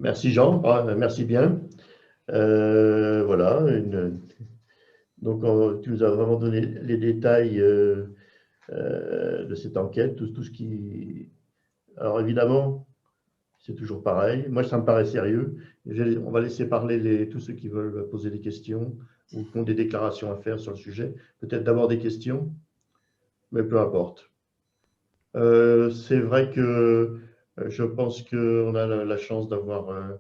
Merci Jean, merci bien. Voilà, donc tu nous as vraiment donné les détails de cette enquête, tout ce qui... Alors évidemment, c'est toujours pareil. Moi, ça me paraît sérieux. On va laisser parler tous ceux qui veulent poser des questions ou qui ont des déclarations à faire sur le sujet. Peut-être d'abord des questions, mais peu importe. C'est vrai que je pense qu'on a la chance d'avoir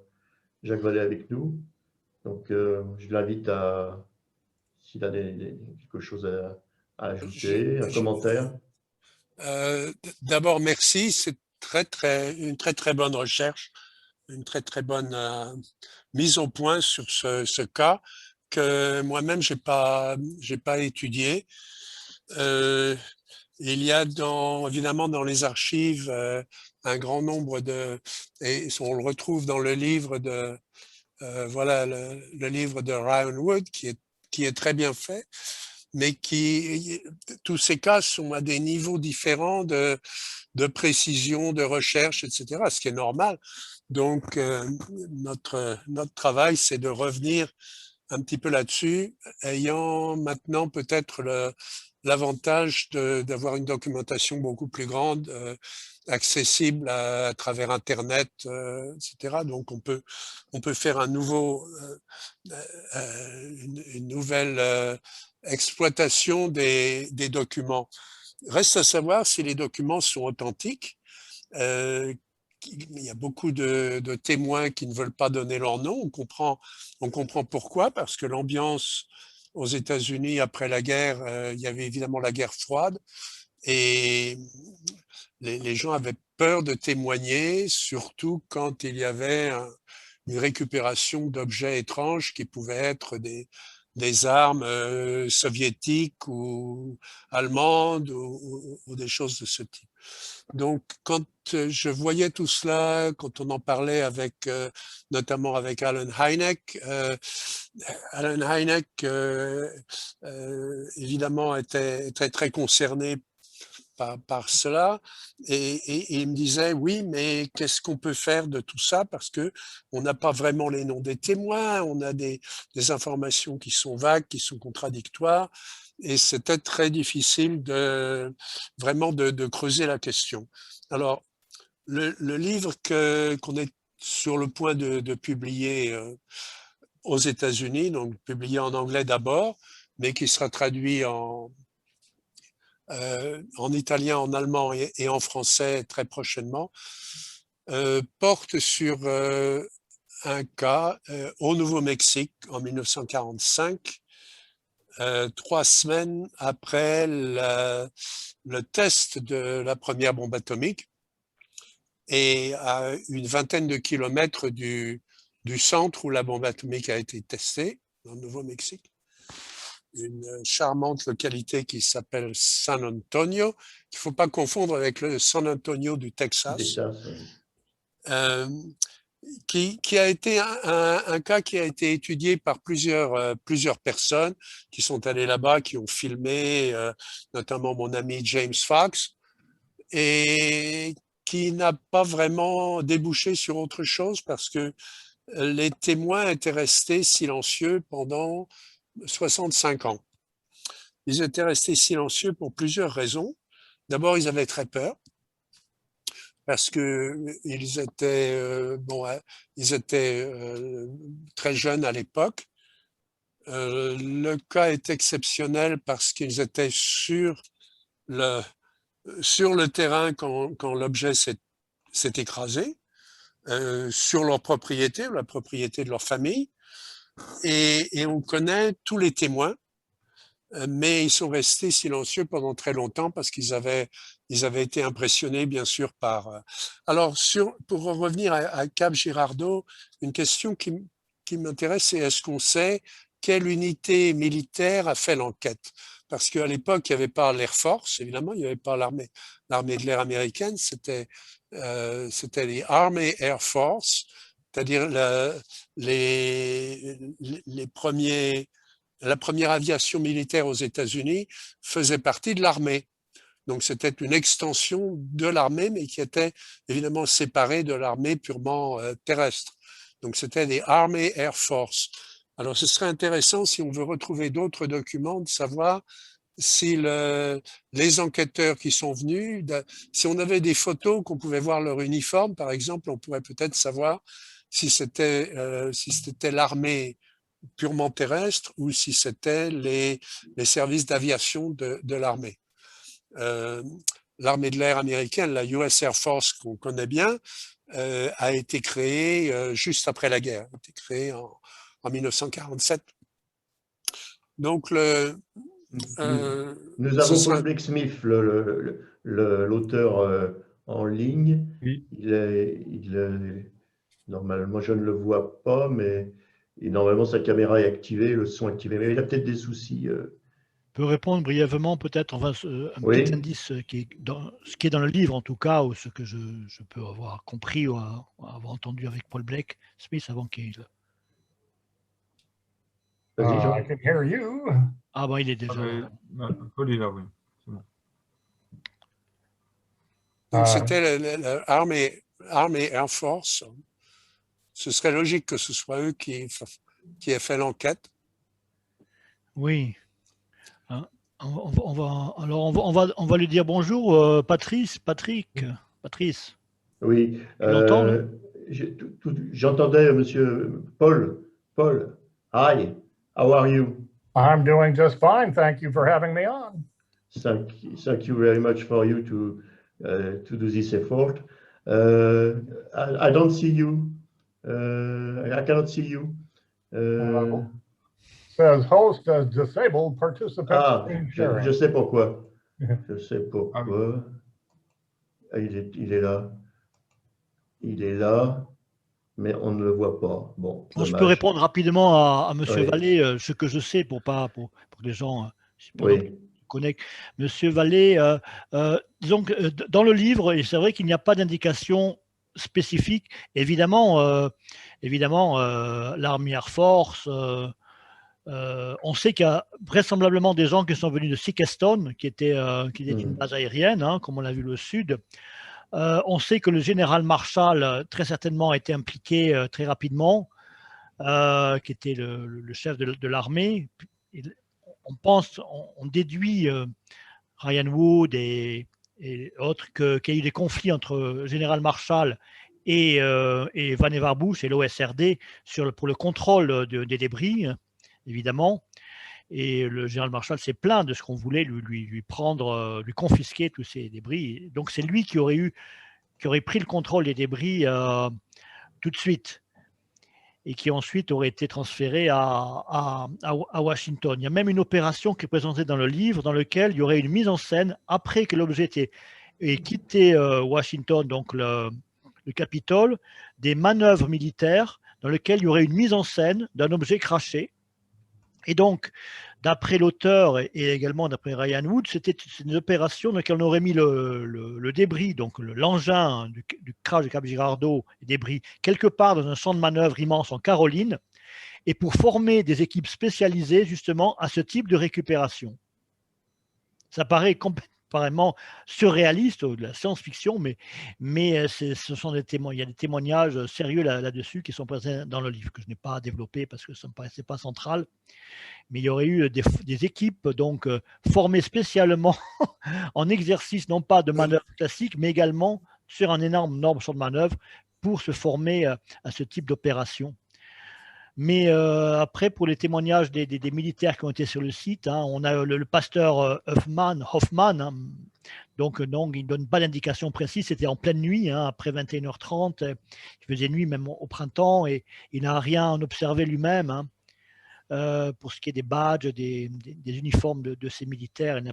Jacques Vallée avec nous. Donc, je l'invite à, s'il a quelque chose à Je- ajouter, un je- commentaire. D'abord, merci. C'est une très bonne recherche, une très bonne mise au point sur ce cas que moi-même j'ai pas étudié. Euh, il y a évidemment dans les archives un grand nombre et on le retrouve dans le livre voilà, le livre de Ryan Wood qui est très bien fait, mais tous ces cas sont à des niveaux différents de précision, de recherche, etc., ce qui est normal. Donc, notre travail, c'est de revenir un petit peu là-dessus, ayant maintenant peut-être l'avantage d'avoir une documentation beaucoup plus grande, accessible à travers Internet, etc. Donc on peut faire une nouvelle exploitation des documents. Reste à savoir si les documents sont authentiques. Euh, il y a beaucoup de témoins qui ne veulent pas donner leur nom. On comprend pourquoi, parce que l'ambiance aux États-Unis après la guerre, il y avait évidemment la guerre froide et les gens avaient peur de témoigner, surtout quand il y avait une récupération d'objets étranges qui pouvaient être des armes soviétiques ou allemandes ou des choses de ce type. Donc, quand je voyais tout cela, quand on en parlait notamment avec Alan Hynek, Alan Hynek, évidemment, était très concerné par cela et il me disait oui mais qu'est-ce qu'on peut faire de tout ça parce que on n'a pas vraiment les noms des témoins, on a des informations qui sont vagues, qui sont contradictoires et c'était très difficile vraiment de creuser la question. Alors le livre qu'on est sur le point de publier aux États-Unis, donc publié en anglais d'abord, mais qui sera traduit en italien, en allemand et en français très prochainement, porte sur un cas au Nouveau-Mexique en 1945, 3 semaines après le test de la première bombe atomique et à une vingtaine de kilomètres du centre où la bombe atomique a été testée, dans le Nouveau-Mexique. Une charmante localité qui s'appelle San Antonio, qu'il ne faut pas confondre avec le San Antonio du Du Texas, Texas, oui. euh, qui a été un cas qui a été étudié par plusieurs personnes qui sont allées là-bas, qui ont filmé, notamment mon ami James Fox, et qui n'a pas vraiment débouché sur autre chose parce que les témoins étaient restés silencieux pendant 65 ans. Ils étaient restés silencieux pour plusieurs raisons. D'abord, ils avaient très peur parce que ils étaient très jeunes à l'époque. Le cas est exceptionnel parce qu'ils étaient le, sur le terrain quand l'objet s'est écrasé, sur leur propriété, la propriété de leur famille, et on connaît tous les témoins mais ils sont restés silencieux pendant très longtemps parce ils avaient été impressionnés, bien sûr, par. Alors, pour revenir à Cap Girardeau, une question qui m'intéresse, c'est est-ce qu'on sait quelle unité militaire a fait l'enquête? Parce qu'à l'époque, il n'y avait pas l'Air Force, évidemment, il n'y avait pas l'armée de l'air américaine, c'était les Army Air Force, c'est-à-dire les premiers la première aviation militaire aux États-Unis faisait partie de l'armée. Donc c'était une extension de l'armée, mais qui était évidemment séparée de l'armée purement terrestre. Donc, c'était les Army Air Force. Alors, ce serait intéressant, si on veut retrouver d'autres documents, de savoir si les enquêteurs qui sont venus, si on avait des photos qu'on pouvait voir leur uniforme, par exemple, on pourrait peut-être savoir si c'était l'armée purement terrestre ou si c'était les services d'aviation de l'armée. L'armée de l'air américaine, la US Air Force qu'on connaît bien, a été créée juste après la guerre, a été créée en 1947. Donc, nous ce avons Paul sera... Blecksmith, l'auteur en ligne. Oui. Normalement, je ne le vois pas, mais normalement, sa caméra est activée, le son activé. Mais il a peut-être des soucis. Peut répondre brièvement, peut-être, enfin, un Oui. petit indice ce qui est dans le livre, en tout cas, ou ce que je peux avoir compris ou avoir entendu avec Paul Blake Smith avant qu'il... Vas-y, Jean. I can hear you. Ah bah, il est déjà là. Paul est là, oui. Bon. Donc, c'était l'Army Air Force. Ce serait logique que ce soit eux qui aient fait l'enquête. Oui. Hein, on va lui dire bonjour, Patrice. Oui. Tu l'entends, là? J'entendais monsieur Paul. Paul, hi, how are you? I'm doing just fine. Thank you for having me on. Thank you very much for you to do this effort. I don't see you. I cannot see you. Says host as disabled participant. Je sais pourquoi. Je sais pourquoi. Il est là. Il est là, mais on ne le voit pas. Bon, je peux répondre rapidement à Monsieur Vallée, ce que je sais pour les gens connectent. Monsieur Vallée, disons que dans le livre, et c'est vrai qu'il n'y a pas d'indication spécifique. Évidemment, l'Army Air Force, on sait qu'il y a vraisemblablement des gens qui sont venus de Sikeston, qui était une base aérienne, hein, comme on l'a vu le sud. On sait que le général Marshall, très certainement, a été impliqué très rapidement, qui était le chef de l'armée. On déduit, Ryan Wood et autres, qu'il y a eu des conflits entre le général Marshall et Vannevar Bush et l'OSRD pour le contrôle des débris, évidemment. Et le général Marshall s'est plaint de ce qu'on voulait lui prendre, lui confisquer tous ces débris. Donc c'est lui qui aurait pris le contrôle des débris tout de suite et qui ensuite aurait été transféré à Washington. Il y a même une opération qui est présentée dans le livre dans laquelle il y aurait une mise en scène après que l'objet ait quitté Washington, donc le Capitole, des manœuvres militaires dans lesquelles il y aurait une mise en scène d'un objet craché. Et donc, d'après l'auteur et également d'après Ryan Wood, c'était une opération dans laquelle on aurait mis le débris, donc l'engin du crash de Cap Girardeau, les débris, quelque part dans un champ de manœuvre immense en Caroline, et pour former des équipes spécialisées justement à ce type de récupération. Ça paraît complètement surréaliste, de la science-fiction, mais ce sont il y a des témoignages sérieux là-dessus qui sont présents dans le livre, que je n'ai pas développé parce que ça ne me paraissait pas central. Mais il y aurait eu des équipes donc formées spécialement en exercice, non pas de manœuvre classique, mais également sur un énorme champ de manœuvre pour se former à ce type d'opération. Mais après, pour les témoignages des militaires qui ont été sur le site, hein, on a le pasteur Hoffman, hein, donc il ne donne pas d'indication précise, c'était en pleine nuit, hein, après 21h30, il faisait nuit même au printemps, et il n'a rien observé lui-même. Hein. Pour ce qui est des badges, des uniformes de ces militaires, il n'a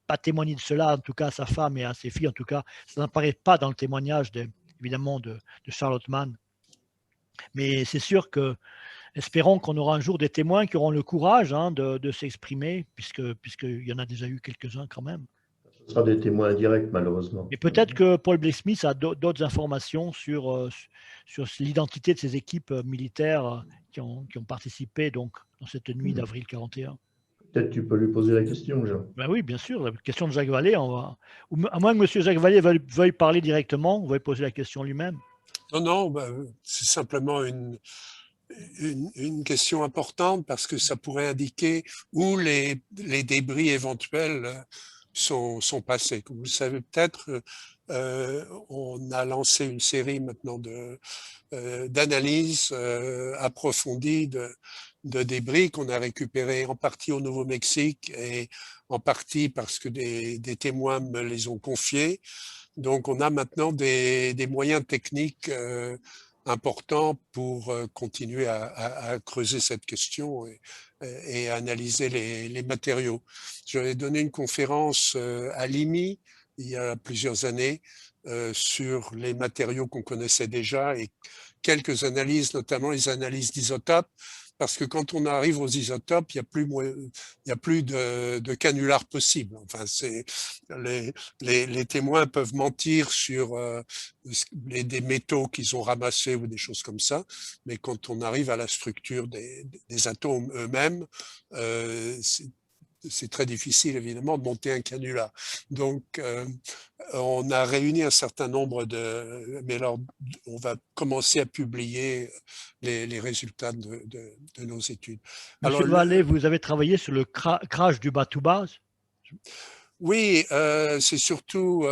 pas témoigné de cela, en tout cas à sa femme et à ses filles, en tout cas, ça n'apparaît pas dans le témoignage évidemment de Charlotte Mann. Mais c'est sûr que, espérons qu'on aura un jour des témoins qui auront le courage, hein, de s'exprimer, puisqu'il y en a déjà eu quelques-uns quand même. Ce sera des témoins indirects, malheureusement. Et peut-être que Paul Blake Smith a d'autres informations sur l'identité de ces équipes militaires qui ont participé donc, dans cette nuit d'avril 41. Peut-être tu peux lui poser la question, Jean. Ben oui, bien sûr. La question de Jacques Vallée, à moins que M. Jacques Vallée veuille parler directement, on va lui poser la question lui-même. Non, non, c'est simplement une question importante parce que ça pourrait indiquer où les débris éventuels sont passés. Comme vous le savez peut-être, on a lancé une série maintenant d'analyses approfondies de débris qu'on a récupérés en partie au Nouveau-Mexique et en partie parce que des témoins me les ont confiés. Donc, on a maintenant des moyens techniques importants pour continuer à creuser cette question et analyser les matériaux. J'avais donné une conférence à l'IMI il y a plusieurs années sur les matériaux qu'on connaissait déjà et quelques analyses, notamment les analyses d'isotopes, parce que quand on arrive aux isotopes, il n'y a plus de canular possible. Enfin, les témoins peuvent mentir sur des métaux qu'ils ont ramassés ou des choses comme ça, mais quand on arrive à la structure des atomes eux-mêmes, c'est très difficile évidemment de monter un canular. Donc, on a réuni un certain nombre mais alors on va commencer à publier les résultats de nos études. Monsieur Vallée, vous avez travaillé sur le crash du Batoubas? Oui, c'est surtout il y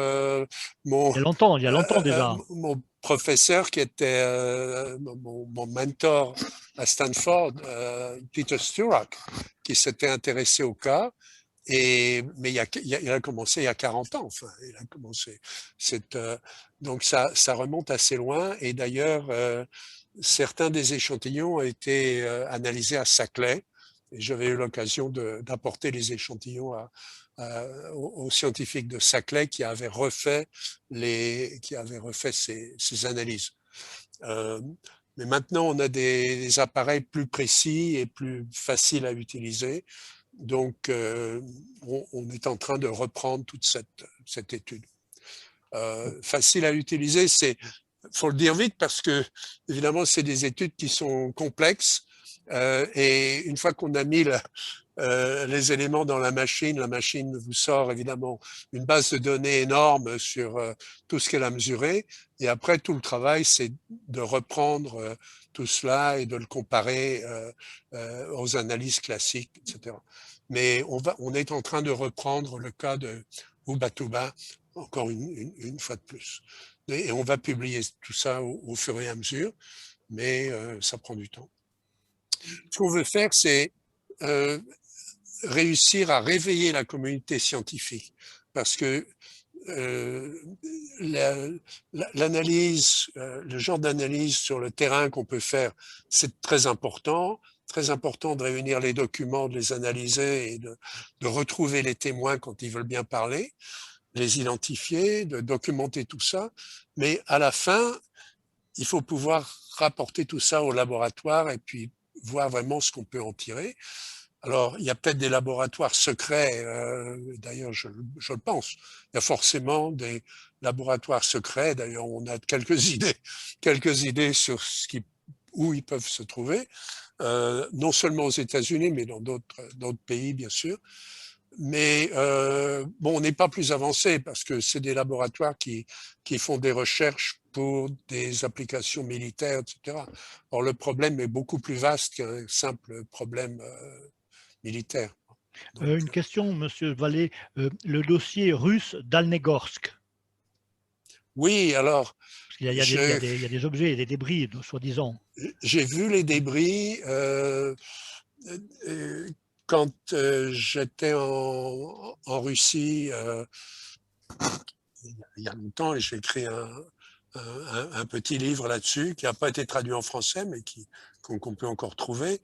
a longtemps déjà. Mon professeur qui était mon mentor à Stanford, Peter Sturrock, qui s'était intéressé au cas. Mais il a commencé il y a 40 ans. Enfin, il a commencé. Donc ça remonte assez loin. Et d'ailleurs, certains des échantillons ont été analysés à Saclay. Et j'avais eu l'occasion d'apporter les échantillons aux scientifiques de Saclay qui avaient refait ces analyses. Mais maintenant, on a des appareils plus précis et plus faciles à utiliser. Donc, on est en train de reprendre toute cette étude. Facile à utiliser, faut le dire vite parce que, évidemment, c'est des études qui sont complexes. Et une fois qu'on a mis les éléments dans la machine vous sort évidemment une base de données énorme sur tout ce qu'elle a mesuré. Et après, tout le travail, c'est de reprendre tout cela et de le comparer aux analyses classiques, etc. Mais on est en train de reprendre le cas de Ubatuba encore une fois de plus. Et on va publier tout ça au fur et à mesure, mais ça prend du temps. Ce qu'on veut faire, c'est réussir à réveiller la communauté scientifique, parce que l'analyse, le genre d'analyse sur le terrain qu'on peut faire, c'est très important de réunir les documents, de les analyser et de retrouver les témoins quand ils veulent bien parler, les identifier, de documenter tout ça. Mais à la fin, il faut pouvoir rapporter tout ça au laboratoire et puis voir vraiment ce qu'on peut en tirer. Alors, il y a peut-être des laboratoires secrets, d'ailleurs, je le pense. Il y a forcément des laboratoires secrets, d'ailleurs, on a quelques idées sur où ils peuvent se trouver, non seulement aux États-Unis, mais dans d'autres pays, bien sûr. Mais bon, on n'est pas plus avancé parce que c'est des laboratoires qui font des recherches pour des applications militaires, etc. Or, le problème est beaucoup plus vaste qu'un simple problème militaire. Donc, une question, Monsieur Vallée. Le dossier russe d'Alnegorsk. Oui, alors. Parce qu'il y a des objets et des débris, soi-disant. J'ai vu les débris quand j'étais en Russie il y a longtemps, et j'ai écrit un petit livre là-dessus qui n'a pas été traduit en français, mais qu'on peut encore trouver.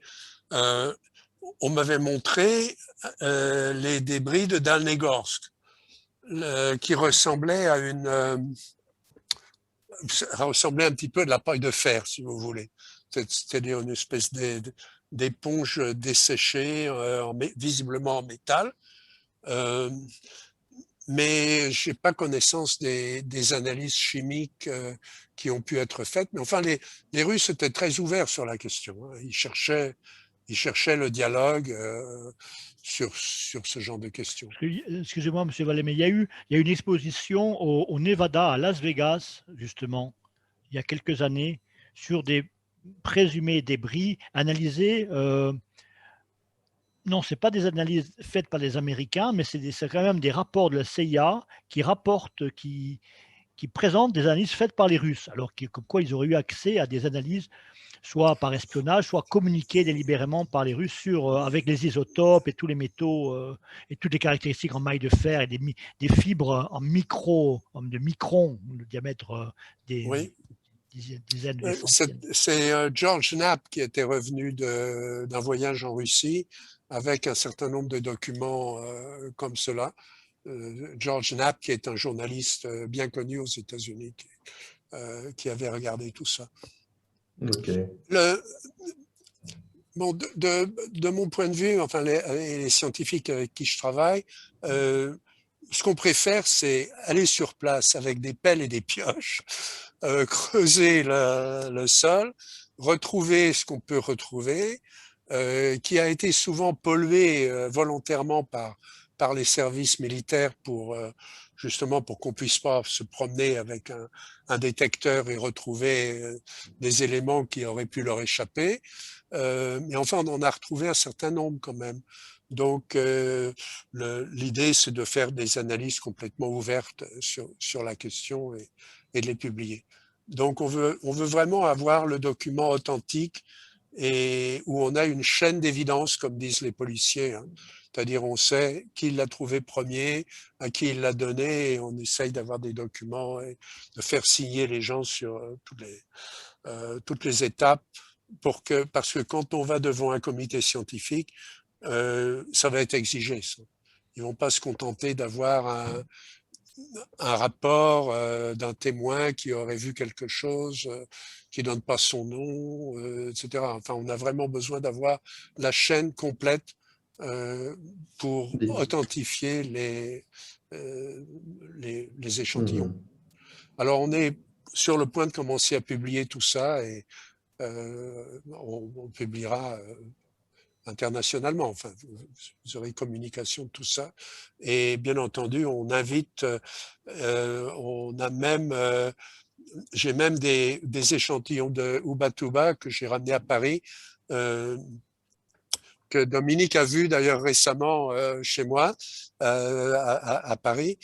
On m'avait montré les débris de Dalnegorsk, qui ressemblaient à ressemblait un petit peu à de la paille de fer, si vous voulez. C'est-à-dire une espèce d'éponge desséchée, visiblement en métal. Mais je n'ai pas connaissance des analyses chimiques qui ont pu être faites. Mais enfin, les Russes étaient très ouverts sur la question. Ils cherchaient le dialogue sur ce genre de questions. Excusez-moi, M. Vallée, mais il y a eu une exposition au Nevada, à Las Vegas, justement, il y a quelques années sur des présumés débris analysés. Non, ce n'est pas des analyses faites par les Américains, mais c'est quand même des rapports de la CIA qui rapportent, qui présentent des analyses faites par les Russes, alors comme quoi ils auraient eu accès à des analyses soit par espionnage, soit communiquées délibérément par les Russes avec les isotopes et tous les métaux et toutes les caractéristiques en maille de fer et des fibres en de microns, de diamètre des Oui. dizaines de centaines. C'est George Knapp qui était revenu d'un voyage en Russie avec un certain nombre de documents comme cela. George Knapp, qui est un journaliste bien connu aux États-Unis, qui avait regardé tout ça. Okay. Bon, de mon point de vue, enfin les scientifiques avec qui je travaille, ce qu'on préfère, c'est aller sur place avec des pelles et des pioches, creuser le sol, retrouver ce qu'on peut retrouver, qui a été souvent pollué volontairement par les services militaires justement pour qu'on puisse pas se promener avec un détecteur et retrouver des éléments qui auraient pu leur échapper. Mais enfin, on en a retrouvé un certain nombre quand même. Donc, l'idée, c'est de faire des analyses complètement ouvertes sur la question et de les publier. Donc, on veut vraiment avoir le document authentique et où on a une chaîne d'évidence, comme disent les policiers. Hein. C'est-à-dire, on sait qui l'a trouvé premier, à qui il l'a donné, et on essaye d'avoir des documents et de faire signer les gens sur toutes les étapes, parce que quand on va devant un comité scientifique, ça va être exigé. Ça. Ils vont pas se contenter d'avoir un rapport d'un témoin qui aurait vu quelque chose, qui donne pas son nom, etc. Enfin, on a vraiment besoin d'avoir la chaîne complète pour authentifier les échantillons. Alors, on est sur le point de commencer à publier tout ça et on publiera internationalement. Enfin, vous aurez communication de tout ça. Et bien entendu, on invite, on a même, j'ai même des échantillons de Ubatuba que j'ai ramenés à Paris, que Dominique a vu d'ailleurs récemment chez moi à Paris,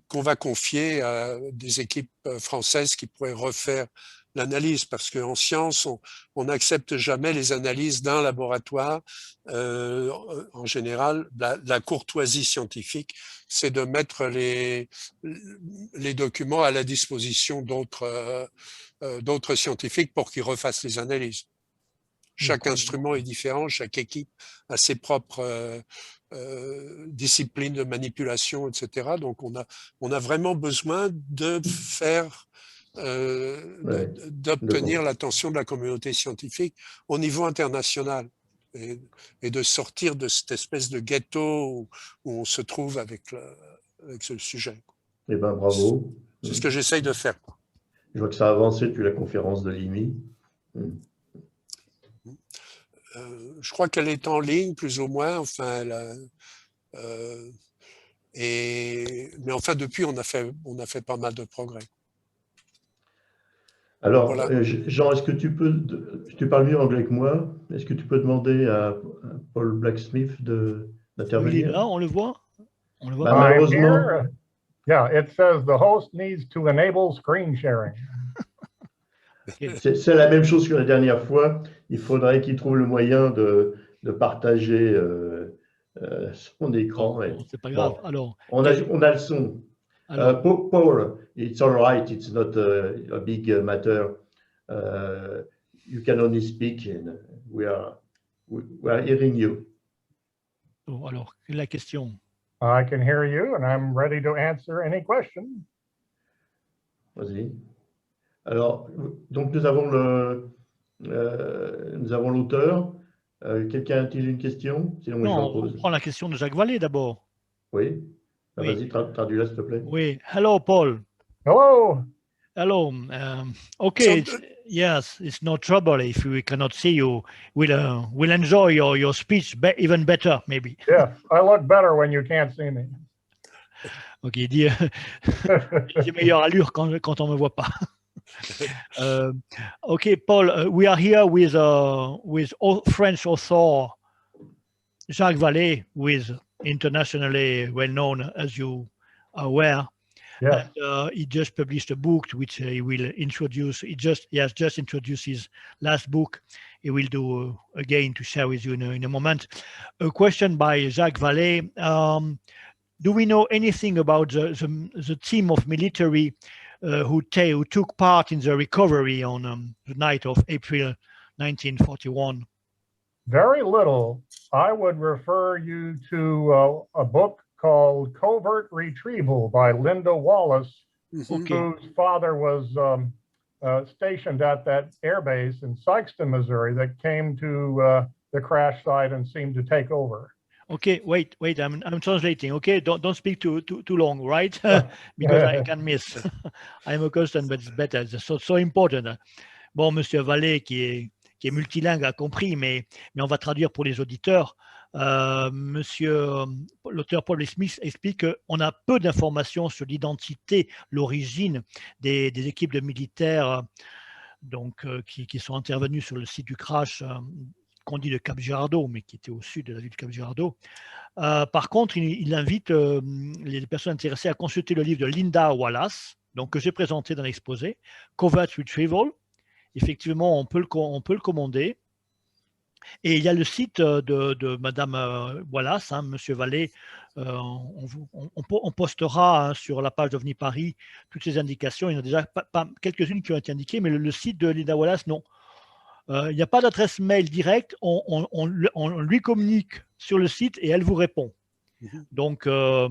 qu'on va confier à des équipes françaises qui pourraient refaire l'analyse, parce qu'en science, on n'accepte jamais les analyses d'un laboratoire. En général, la courtoisie scientifique, c'est de mettre les documents à la disposition d'autres scientifiques pour qu'ils refassent les analyses. Chaque instrument est différent, chaque équipe a ses propres disciplines de manipulation, etc. Donc, on a vraiment besoin de faire, d'obtenir l'attention de la communauté scientifique au niveau international et de sortir de cette espèce de ghetto où on se trouve avec ce sujet. Eh bien, bravo. C'est ce que j'essaye de faire. Je vois que ça a avancé depuis la conférence de l'IMI. Je crois qu'elle est en ligne, plus ou moins. Enfin, mais enfin, depuis, on a fait pas mal de progrès. Alors, voilà. Jean, est-ce que tu parles mieux anglais que moi? Est-ce que tu peux demander à Paul Blacksmith d'intervenir? Il est là, on le voit. Bah, malheureusement. Yeah, it says the host needs to enable screen sharing. C'est la même chose que la dernière fois. Il faudrait qu'il trouve le moyen de partager son écran. C'est pas grave. Bon, alors, on a le son. Paul, it's all right. It's not a big matter. You can only speak, and we are hearing you. Alors, la question. I can hear you, and I'm ready to answer any question. Vas-y. Alors, donc nous avons l'auteur. Quelqu'un a-t-il une question? Sinon, non, on prend la question de Jacques Vallée d'abord. Oui. Oui. Vas-y, traduis-la, s'il te plaît. Oui. Hello, Paul. Hello. Hello. Okay. Yes, it's no trouble if we cannot see you. We'll enjoy your speech even better, maybe. Yes, I look better when you can't see me. Ok, il dit j'ai meilleure allure quand on me voit pas. Okay, Paul, we are here with French author Jacques Vallée, who is internationally well known, as you are aware. Yes. And he just published a book which he will introduce. He has just introduced his last book. He will do again to share with you in a moment. A question by Jacques Vallée. Do we know anything about the team of military who took part in the recovery on the night of April 1941? Very little. I would refer you to a book called Covert Retrieval by Linda Wallace, Okay. whose father was stationed at that airbase in Sikeston, Missouri, that came to the crash site and seemed to take over. Okay, wait, I'm translating. Okay, don't speak too long, right? Because I can miss. I'm accustomed, but it's better. It's so important. Bon, Monsieur Vallée, qui est multilingue, a compris, mais on va traduire pour les auditeurs. L'auteur Paul Smith explique qu'on a peu d'informations sur l'identité, l'origine des équipes de militaires donc, qui sont intervenus sur le site du crash qu'on dit de Cap Girardeau, mais qui était au sud de la ville de Cap Girardeau. Par contre, il invite les personnes intéressées à consulter le livre de Linda Wallace, donc, que j'ai présenté dans l'exposé, Covert Retrieval. Effectivement, on peut le commander. Et il y a le site de Madame Wallace, hein, Monsieur Vallée. On postera sur la page d'OVNI Paris toutes ces indications. Il y en a déjà pas quelques-unes qui ont été indiquées, mais le site de Linda Wallace, non. Il n'y a pas d'adresse mail directe. On lui communique sur le site et elle vous répond. Donc, je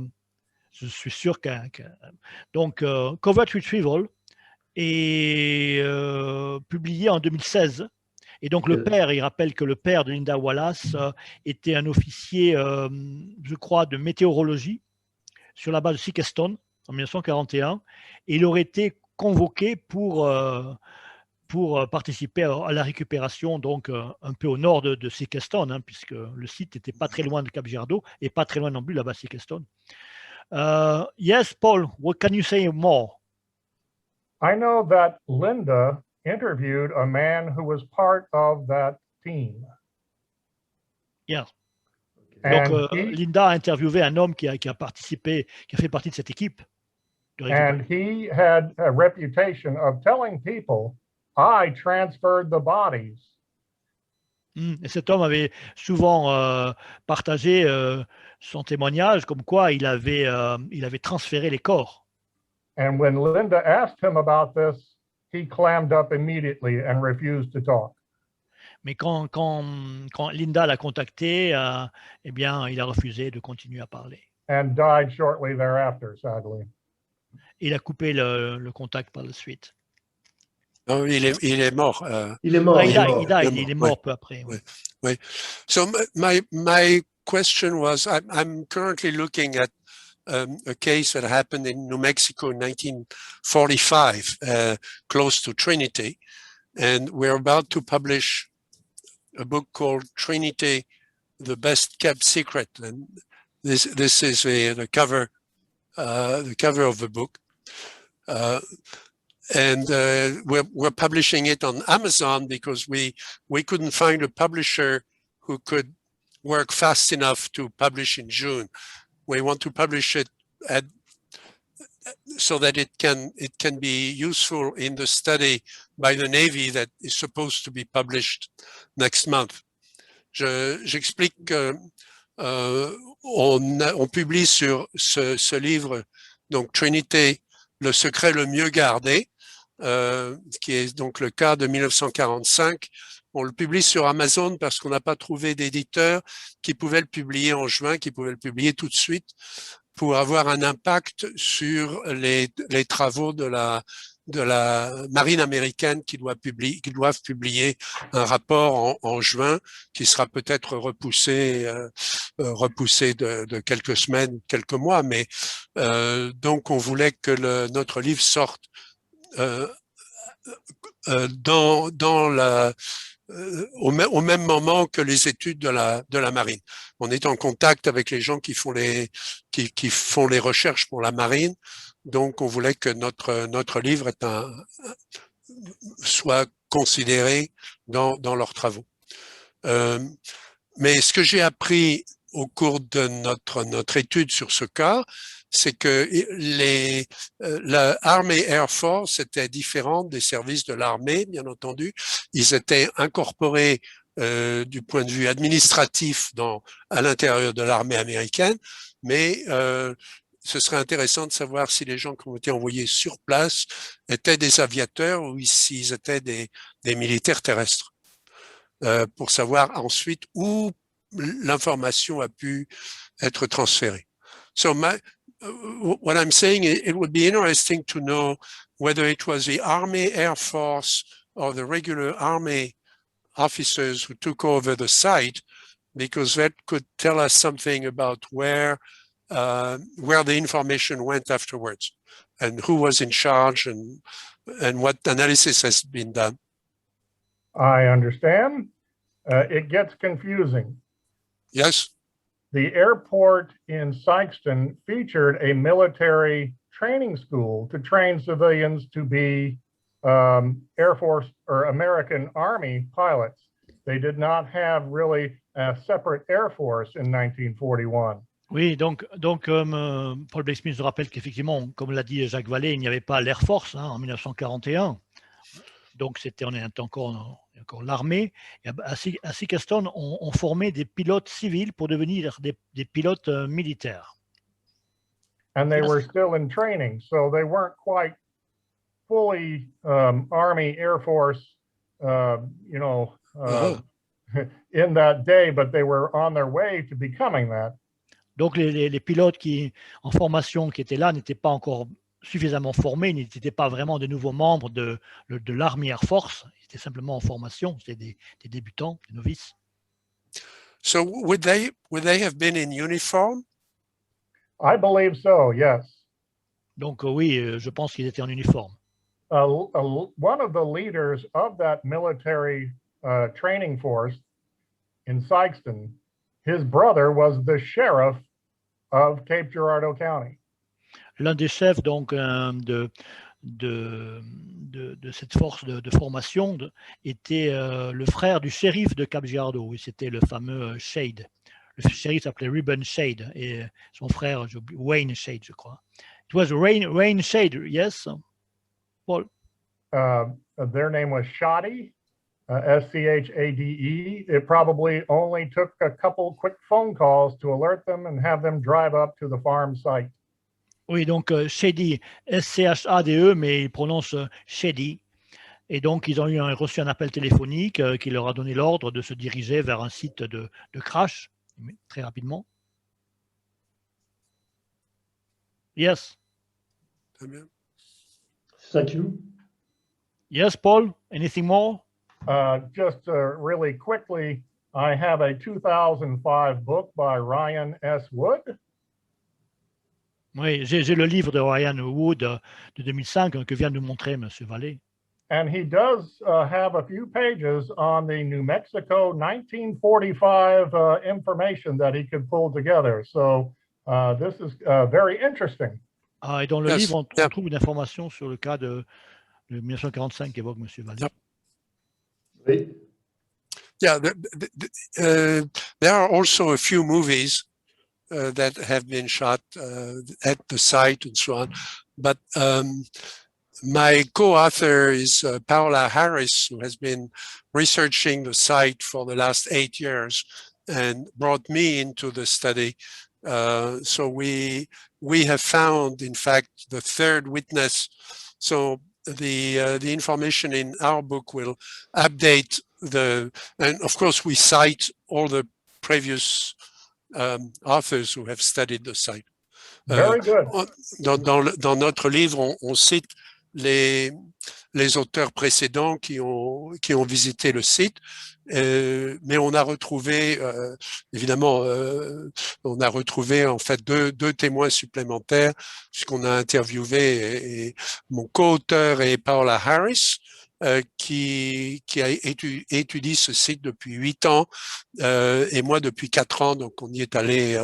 suis sûr donc, Covert Retrieval est publié en 2016. Et donc, le père, il rappelle que le père de Linda Wallace était un officier, je crois, de météorologie sur la base de Sikeston en 1941. Et il aurait été convoqué pour participer à la récupération, donc un peu au nord de Sikeston, hein, puisque le site n'était pas très loin de Cap Girardeau et pas très loin non plus là-bas, Sikeston. Yes, Paul, what can you say more? I know that Linda interviewed a man who was part of that team. Yeah. And Donc, Linda a interviewé un homme qui a participé, qui a fait partie de cette équipe. And he had a reputation of telling people, I transferred the bodies. Et cet homme avait souvent partagé son témoignage comme quoi il avait transféré les corps. And when Linda asked him about this, he clammed up immediately and refused to talk. Mais quand Linda l'a contacté, eh bien, il a refusé de continuer à parler. And died shortly thereafter, sadly. Il a coupé le contact par la suite. Non, il est mort. Il est mort. Il est mort peu après. Oui. Oui. So my question was, I'm currently looking at a case that happened in New Mexico in 1945, close to Trinity, and we're about to publish a book called Trinity, the Best Kept Secret, and this is the cover of the book. And we're publishing it on Amazon because we couldn't find a publisher who could work fast enough to publish in June. We want to publish it so that it can be useful in the study by the Navy that is supposed to be published next month. J'explique qu'on publie sur ce livre, donc Trinity, le secret le mieux gardé, qui est donc le cas de 1945. On le publie sur Amazon parce qu'on n'a pas trouvé d'éditeur qui pouvait le publier en juin, qui pouvait le publier tout de suite pour avoir un impact sur les travaux de la marine américaine qui doivent publier un rapport en juin qui sera peut-être repoussé de quelques semaines, quelques mois, mais donc on voulait que notre livre sorte au même moment que les études de la marine. On est en contact avec les gens qui font les recherches pour la marine, donc on voulait que notre livre ait soit considéré dans leurs travaux. Mais ce que j'ai appris au cours de notre étude sur ce cas, c'est que l'armée Air Force était différente des services de l'armée, bien entendu. Ils étaient incorporés du point de vue administratif à l'intérieur de l'armée américaine, mais ce serait intéressant de savoir si les gens qui ont été envoyés sur place étaient des aviateurs ou s'ils étaient des militaires terrestres, pour savoir ensuite où l'information a pu être transférée. So what I'm saying, it would be interesting to know whether it was the Army, Air Force, or the regular Army officers who took over the site, because that could tell us something about where the information went afterwards, and who was in charge, and what analysis has been done. I understand. It gets confusing. Yes. The airport in Sikeston featured a military training school to train civilians to be Air Force or American Army pilots. They did not have really a separate Air Force in 1941. Oui, donc comme Paul Blake-Smith rappelle qu'effectivement, comme l'a dit Jacques Vallée, il n'y avait pas l'Air Force en 1941. Donc on était encore l'armée. À Sikeston, on formait des pilotes civils pour devenir des pilotes militaires. And they were still in training, so they weren't quite fully Army, Air Force, in that day, but they were on their way to becoming that. Donc les pilotes en formation qui étaient là n'étaient pas encore suffisamment formés, ils n'étaient pas vraiment de nouveaux membres de l'Army Air Force, ils étaient simplement en formation, c'était des débutants, des novices. So would they have been in uniform? I believe so, yes. Donc oui, je pense qu'ils étaient en uniforme. One of the leaders of that military training force in Sikeston, his brother was the sheriff of Cape Girardeau County. L'un des chefs donc de cette force de formation était le frère du shérif de Cap Girardeau, et c'était le fameux Shade. Le shérif s'appelait Reuben Shade et son frère Wayne Shade, je crois. It was Wayne Shade, yes, Paul? Their name was Shade, S-C-H-A-D-E. It probably only took a couple quick phone calls to alert them and have them drive up to the farm site. Oui, donc Shady, S-C-H-A-D-E, mais ils prononcent Shady. Et donc, ils ont reçu un appel téléphonique qui leur a donné l'ordre de se diriger vers un site de crash, très rapidement. Yes. Thank you. Yes, Paul, anything more? Just really quickly, I have a 2005 book by Ryan S. Wood. Oui, j'ai le livre de Ryan Wood de 2005 que vient de montrer M. Vallée. And he does have a few pages on the New Mexico 1945 information that he could pull together. So this is very interesting. Et dans le livre, on trouve une information sur le cas de 1945 qu'évoque M. Vallée. Oui. Yeah, there are also a few movies that have been shot at the site and so on. But my co-author is Paola Harris, who has been researching the site for the last 8 years and brought me into the study. So we have found, in fact, the third witness. So the information in our book will update and of course we cite all the previous authors who have studied the site. Very good. Dans notre livre, on cite les auteurs précédents qui ont visité le site, mais on a retrouvé, évidemment, on a retrouvé en fait deux témoins supplémentaires, puisqu'on a interviewé et mon co-auteur est Paola Harris, qui étudie ce site depuis 8 ans, et moi depuis 4 ans, donc on y est allé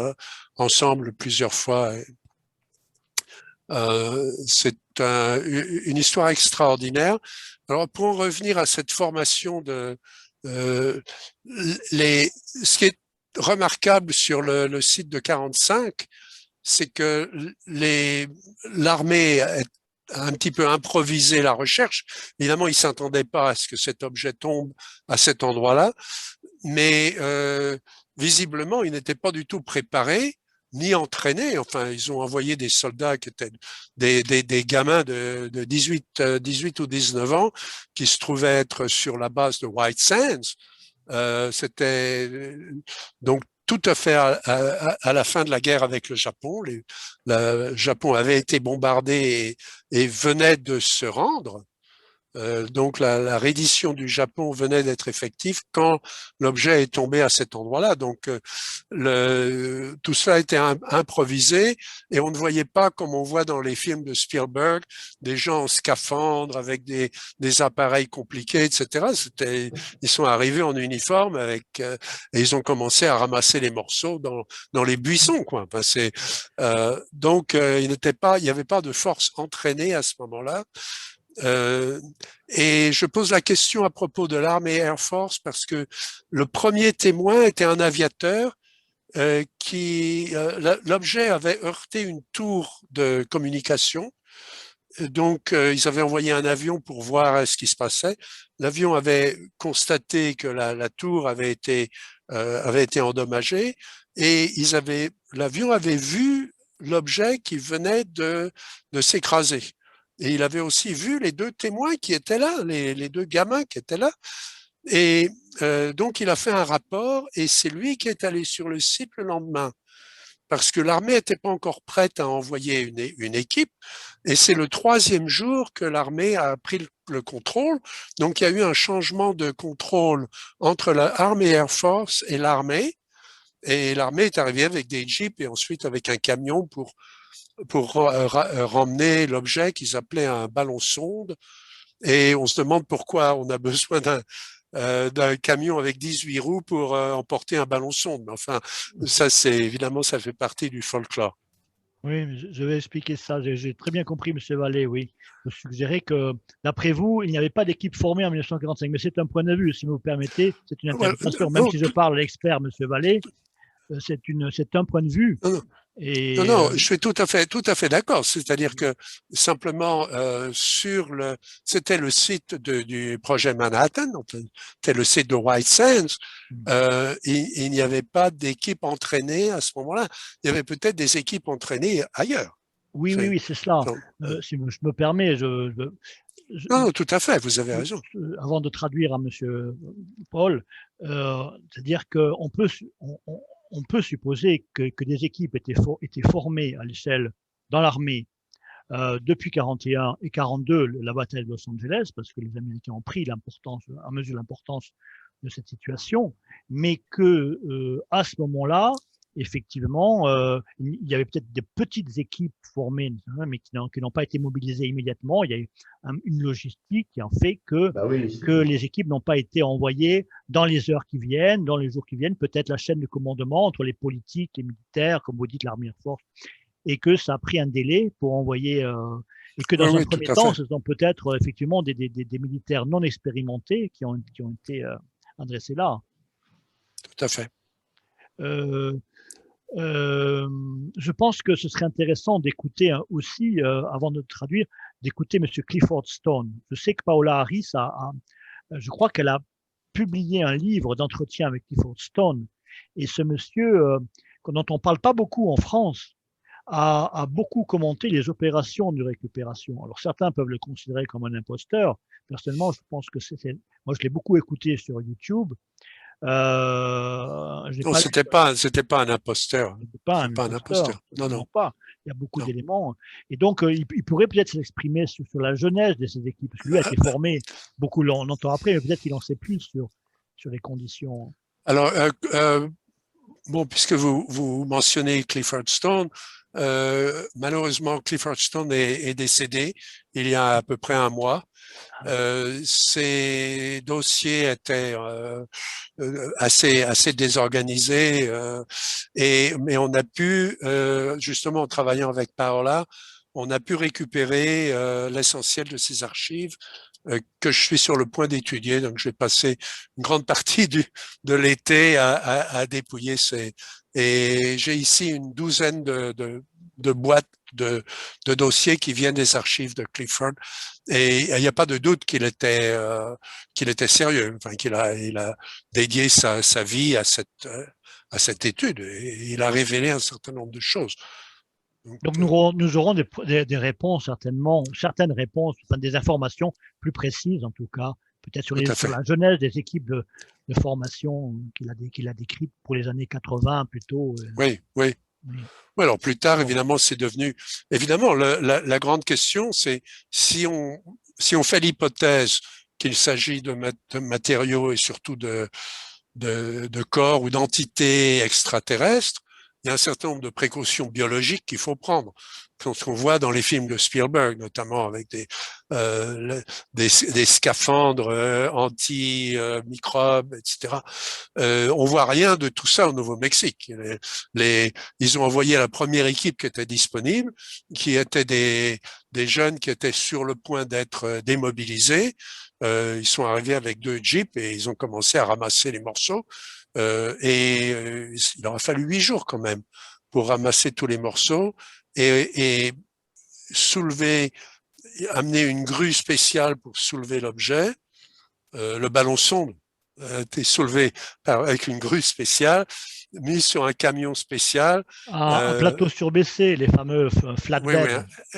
ensemble plusieurs fois. C'est une histoire extraordinaire. Alors, pour en revenir à cette formation ce qui est remarquable sur le site de 45, c'est que l'armée a un petit peu improvisé la recherche. Évidemment, ils ne s'attendaient pas à ce que cet objet tombe à cet endroit-là, mais visiblement, ils n'étaient pas du tout préparés ni entraînés. Enfin, ils ont envoyé des soldats qui étaient des gamins de 18 ou 19 ans qui se trouvaient être sur la base de White Sands. C'était donc tout à fait à la fin de la guerre avec le Japon. Le Japon avait été bombardé et venait de se rendre. Donc la reddition du Japon venait d'être effective quand l'objet est tombé à cet endroit-là. Donc tout ça a été improvisé et on ne voyait pas, comme on voit dans les films de Spielberg, des gens en scaphandre avec des appareils compliqués, etc. Ils sont arrivés en uniforme et ils ont commencé à ramasser les morceaux dans les buissons, quoi. Enfin, donc il n'y avait pas de force entraînée à ce moment-là. Et je pose la question à propos de l'Army Air Force parce que le premier témoin était un aviateur l'objet avait heurté une tour de communication. Donc, ils avaient envoyé un avion pour voir ce qui se passait. L'avion avait constaté que la tour avait été endommagée et l'avion avait vu l'objet qui venait de s'écraser. Et il avait aussi vu les deux témoins qui étaient là, les deux gamins qui étaient là. Et donc, il a fait un rapport et c'est lui qui est allé sur le site le lendemain parce que l'armée n'était pas encore prête à envoyer une équipe. Et c'est le 3e jour que l'armée a pris le contrôle. Donc, il y a eu un changement de contrôle entre la Army Air Force et l'armée. Et l'armée est arrivée avec des jeeps et ensuite avec un camion pour ramener l'objet qu'ils appelaient un ballon sonde. Et on se demande pourquoi on a besoin d'un camion avec 18 roues pour emporter un ballon sonde. Mais enfin, ça, évidemment, ça fait partie du folklore. Oui, je vais expliquer ça. J'ai très bien compris, M. Vallée, oui. Vous suggérez que, d'après vous, il n'y avait pas d'équipe formée en 1945. Mais c'est un point de vue, si vous permettez. C'est une interprétation. Même si je parle à l'expert, M. Vallée, c'est un point de vue. Et non, je suis tout à fait d'accord. C'est-à-dire que simplement c'était le site du projet Manhattan, c'était le site de White Sands. Il n'y avait pas d'équipe entraînée à ce moment-là. Il y avait peut-être des équipes entraînées ailleurs. Oui, c'est cela. Si je me permets, non, tout à fait, vous avez raison. Avant de traduire à M. Paul, c'est-à-dire qu'on peut on peut supposer que des équipes étaient formées à l'échelle dans l'armée depuis 41 et 42, la bataille de Los Angeles, parce que les Américains ont pris à mesure l'importance de cette situation, mais que à ce moment-là, effectivement, il y avait peut-être des petites équipes formées, mais qui n'ont pas été mobilisées immédiatement. Il y a eu une logistique qui en fait que les équipes n'ont pas été envoyées dans les heures qui viennent, dans les jours qui viennent, peut-être la chaîne de commandement entre les politiques, les militaires, comme vous dites, l'Army Air Force, et que ça a pris un délai pour envoyer, et que dans un premier temps, ce sont peut-être effectivement des militaires non expérimentés qui ont été adressés là. Tout à fait. Je pense que ce serait intéressant d'écouter aussi, avant de traduire, d'écouter M. Clifford Stone. Je sais que Paola Harris je crois qu'elle a publié un livre d'entretien avec Clifford Stone. Et ce monsieur, dont on ne parle pas beaucoup en France, a beaucoup commenté les opérations de récupération. Alors certains peuvent le considérer comme un imposteur. Personnellement, je pense que moi, je l'ai beaucoup écouté sur YouTube. Non, c'était pas un imposteur. Pas un imposteur. Non. Pas. Il y a beaucoup d'éléments. Et donc, il pourrait peut-être s'exprimer sur la jeunesse de ces équipes. Parce que lui a été formé beaucoup longtemps après, mais peut-être qu'il en sait plus sur les conditions. Alors, bon, puisque vous mentionnez Clifford Stone, malheureusement, Clifford Stone est décédé il y a à peu près un mois. Ces dossiers étaient assez désorganisés mais on a pu justement en travaillant avec Paola on a pu récupérer l'essentiel de ces archives que je suis sur le point d'étudier. Donc, je vais passer une grande partie de l'été à dépouiller ces. Et j'ai ici une douzaine de boîtes de dossiers qui viennent des archives de Clifford. Et il n'y a pas de doute qu'il était sérieux, enfin, il a dédié sa vie à cette étude. Et il a révélé un certain nombre de choses. Donc nous aurons des réponses certainement, certaines réponses, enfin des informations plus précises en tout cas, peut-être sur la genèse des équipes de formation qu'il a décrites pour les années 80 plutôt. Oui. Oui, alors plus tard, évidemment, c'est devenu. Évidemment, la grande question, c'est si on fait l'hypothèse qu'il s'agit de matériaux et surtout de corps ou d'entités extraterrestres, il y a un certain nombre de précautions biologiques qu'il faut prendre. Quand on voit dans les films de Spielberg, notamment avec des scaphandres anti-microbes, etc., on voit rien de tout ça au Nouveau-Mexique. Ils ont envoyé la première équipe qui était disponible, qui étaient des jeunes qui étaient sur le point d'être démobilisés. Ils sont arrivés avec 2 jeeps et ils ont commencé à ramasser les morceaux. Il aura fallu 8 jours quand même pour ramasser tous les morceaux et amener une grue spéciale pour soulever l'objet. Le ballon sonde a été soulevé avec une grue spéciale, mis sur un camion spécial. Un plateau surbaissé, les fameux flatbed. Oui,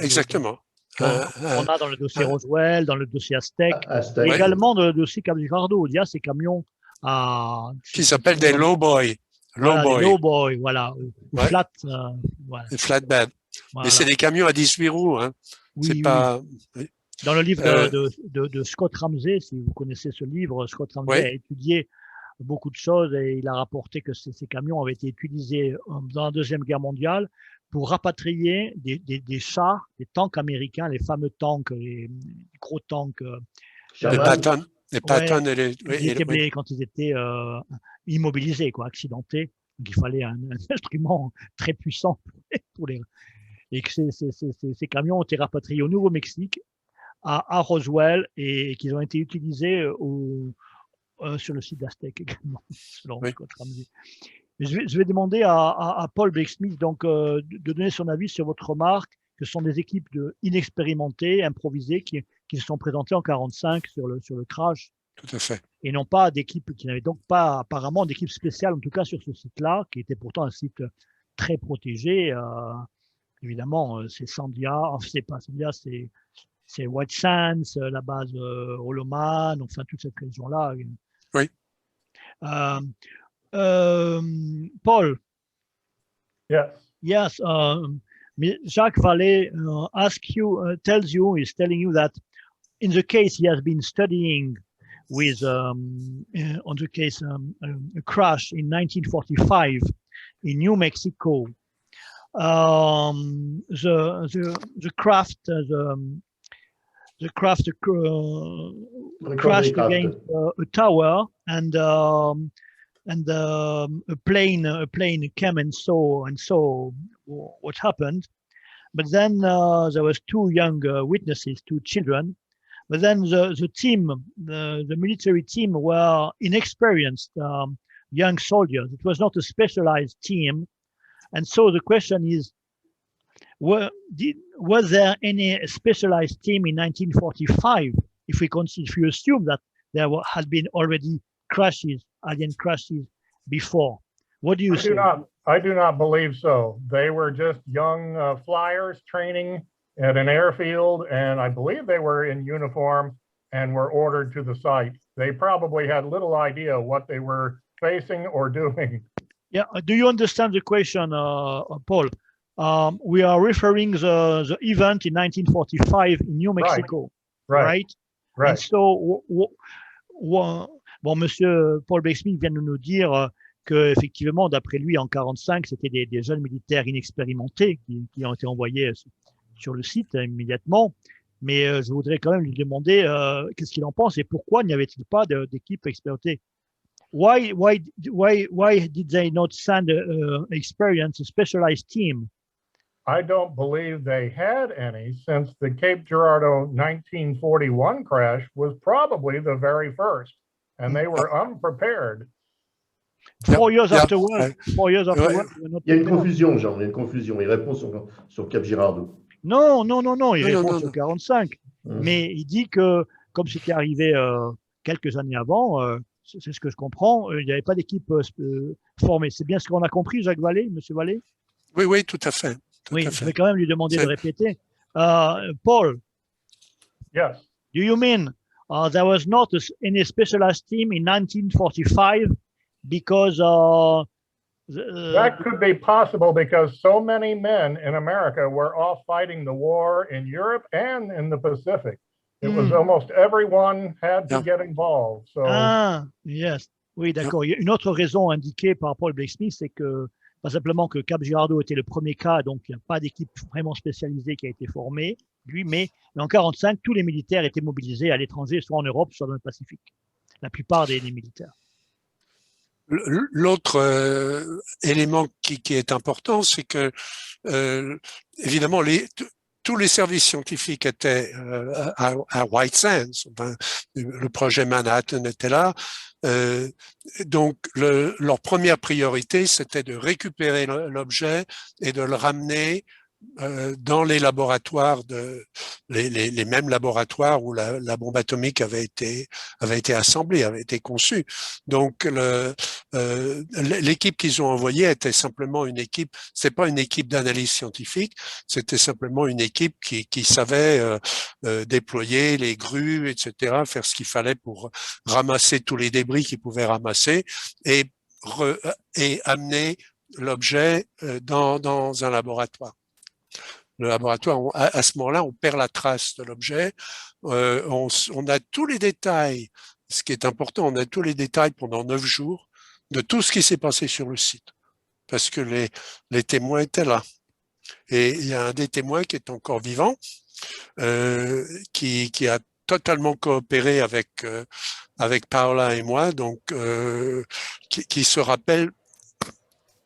exactement. On a dans le dossier Roswell, dans le dossier Aztec, et également dans le dossier Capricardo. Il y a ces camions qui s'appellent des lowboy. Lowboy, voilà. Ouais. Voilà. Flatbed. Voilà. Mais c'est des camions à 18 roues. Hein. Oui, c'est pas. Oui. Dans le livre de Scott Ramsey, si vous connaissez ce livre, Scott Ramsey a étudié beaucoup de choses et il a rapporté que ces camions avaient été utilisés dans la Deuxième Guerre mondiale pour rapatrier des chars, des tanks américains, les fameux tanks, les gros tanks. Les Patton. Les Patton et les. Quand ils étaient immobilisés, accidentés. Donc il fallait un instrument très puissant pour les. Et que ces camions ont été rapatriés au Nouveau-Mexique, à Roswell, et qu'ils ont été utilisés sur le site d'Aztec également, selon Scott Ramsey. Je vais demander à Paul Blake-Smith de donner son avis sur votre remarque que ce sont des équipes inexpérimentées, improvisées, qui se sont présentées en 1945 sur le crash. Tout à fait. Et non pas d'équipes qui n'avaient donc pas apparemment d'équipe spéciale, en tout cas sur ce site-là, qui était pourtant un site très protégé. Évidemment, c'est Sandia, c'est pas Sandia, c'est White Sands, la base Holloman, enfin toute cette région-là. Oui. Paul. Yes. Yes. Jacques Vallée telling you that in the case he has been studying with on the case a crash in 1945 in New Mexico. The craft crashed against a tower, and a plane came and saw what happened. But then there was 2 young witnesses, 2 children. But then the team, the military team, were inexperienced young soldiers. It was not a specialized team. And so the question is, was there any specialized team in 1945? If you assume that there had been already alien crashes before, what do you say? I do not believe so. They were just young flyers training at an airfield, and I believe they were in uniform and were ordered to the site. They probably had little idea what they were facing or doing. Yeah, do you understand the question, Paul? We are referring the event in 1945 in New Mexico, right? And so, Monsieur Paul Blake-Smith vient de nous dire que effectivement, d'après lui, en 1945, c'était des jeunes militaires inexpérimentés qui ont été envoyés sur le site immédiatement. Mais je voudrais quand même lui demander qu'est-ce qu'il en pense et pourquoi n'y avait-il pas d'équipe expérimentée? Why did they not send a specialized team? I don't believe they had any, since the Cape Girardeau 1941 crash was probably the very first, and they were unprepared. 4 years Yeah. afterward, 4 years afterward, we were not Il y a une prepared. confusion, Jean, il y a une confusion. Il répond sur Cap Girardeau. Non, il Non, répond non, sur non. 45. Mais il dit que, comme c'était arrivé quelques années avant, c'est ce que je comprends, il n'y avait pas d'équipe formée. C'est bien ce qu'on a compris, Jacques Vallée, Monsieur Vallée? Oui, oui, tout à fait. Tout Oui, à je fait. vais quand même lui demander de C'est- répéter. Paul, Yes. do you mean there was not any specialized team in 1945 because That could be possible because so many men in America were off fighting the war in Europe and in the Pacific. It was almost everyone had to get involved. So Ah, yes. Oui, d'accord. Il y a une autre raison indiquée par Paul Blake Smith, c'est que pas simplement que Cap Girardeau était le premier cas, donc il n'y a pas d'équipe vraiment spécialisée qui a été formée, lui, mais en 45, tous les militaires étaient mobilisés à l'étranger, soit en Europe, soit dans le Pacifique. La plupart des militaires. L'autre élément qui est important, c'est que évidemment tous les services scientifiques étaient à White Sands. Enfin, le projet Manhattan était là. Donc leur première priorité, c'était de récupérer l'objet et de le ramener dans les laboratoires les mêmes laboratoires où la bombe atomique avait été assemblée, avait été conçue. Donc l'équipe qu'ils ont envoyée était simplement une équipe, c'est pas une équipe d'analyse scientifique, c'était simplement une équipe qui savait déployer les grues, etc., faire ce qu'il fallait pour ramasser tous les débris qu'ils pouvaient ramasser et amener l'objet dans un laboratoire. Le laboratoire, à ce moment-là, on perd la trace de l'objet. On a tous les détails, ce qui est important, on a tous les détails pendant 9 jours de tout ce qui s'est passé sur le site, parce que les témoins étaient là. Et il y a un des témoins qui est encore vivant, qui a totalement coopéré avec Paola et moi, donc qui se rappelle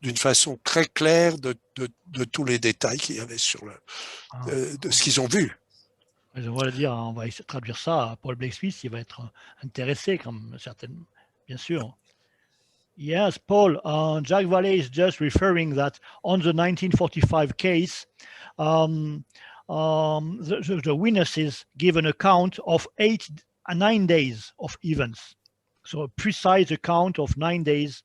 d'une façon très claire de tous les détails qu'il y avait sur de ce qu'ils ont vu. Je vais le dire, on va essayer de traduire ça à Paul Blake Smith, il va être intéressé, comme certainement, bien sûr. Yes, Paul, Jack Vallée is just referring that on the 1945 case, the witnesses give an account of 9 days of events. So a precise account of 9 days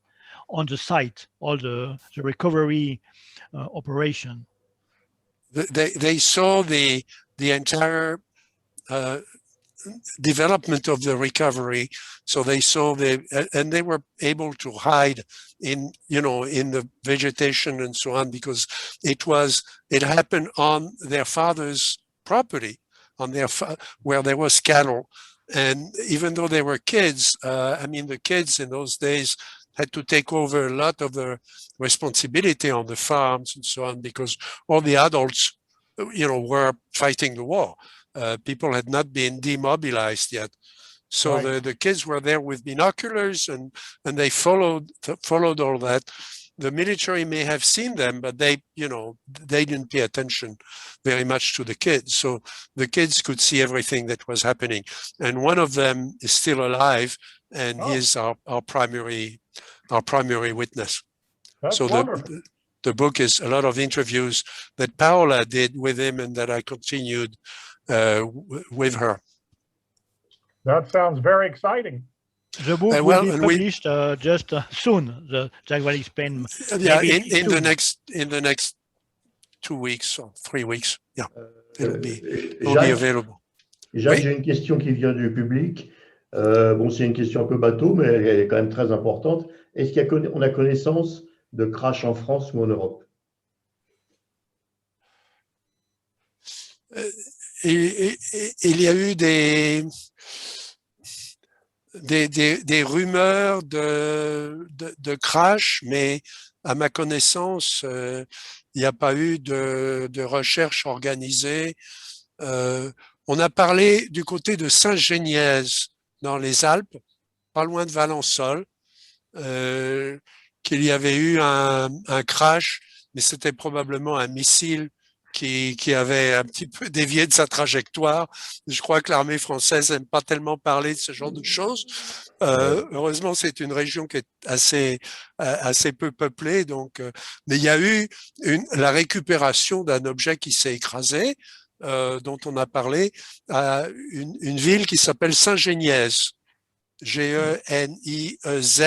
on the site, all the recovery operation. They saw the entire development of the recovery. So they saw and they were able to hide in the vegetation and so on, because it happened on their father's property, where there was cattle. And even though they were kids, the kids in those days had to take over a lot of the responsibility on the farms and so on, because all the adults, were fighting the war. People had not been demobilized yet. So right. the kids were there with binoculars and they followed all that. The military may have seen them, but they didn't pay attention very much to the kids. So the kids could see everything that was happening. And one of them is still alive, and he is our primary witness. That's so wonderful. The book is a lot of interviews that Paola did with him and that I continued with her. That sounds very exciting. The book will be published just soon. The Jack Vallée pen. Yeah, in the next 2 weeks or 3 weeks. Yeah, it'll be available. Jacques, j'ai une question qui vient du public. C'est une question un peu bateau, mais elle est quand même très importante. Est-ce qu'on a connaissance de crash en France ou en Europe? Il y a eu des rumeurs de crash, mais à ma connaissance, il n'y a pas eu de recherche organisée. On a parlé du côté de Saint-Géniez, dans les Alpes, pas loin de Valençol, qu'il y avait eu un crash, mais c'était probablement un missile qui avait un petit peu dévié de sa trajectoire. Je crois que l'armée française n'aime pas tellement parler de ce genre de choses. Heureusement, c'est une région qui est assez peu peuplée. Donc, mais il y a eu la récupération d'un objet qui s'est écrasé, dont on a parlé, à une ville qui s'appelle Saint-Géniez, G-E-N-I-E-Z,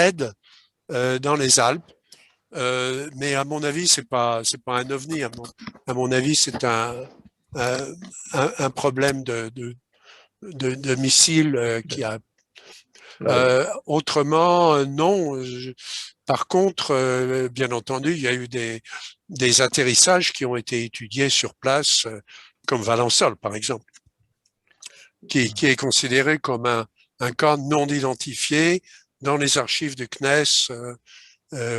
dans les Alpes. Mais à mon avis, c'est pas un ovni. À mon avis, c'est un problème de missile qui a. Autrement, non. Par contre, bien entendu, il y a eu des atterrissages qui ont été étudiés sur place, comme Valençol, par exemple, qui est considéré comme un cas non identifié dans les archives du CNES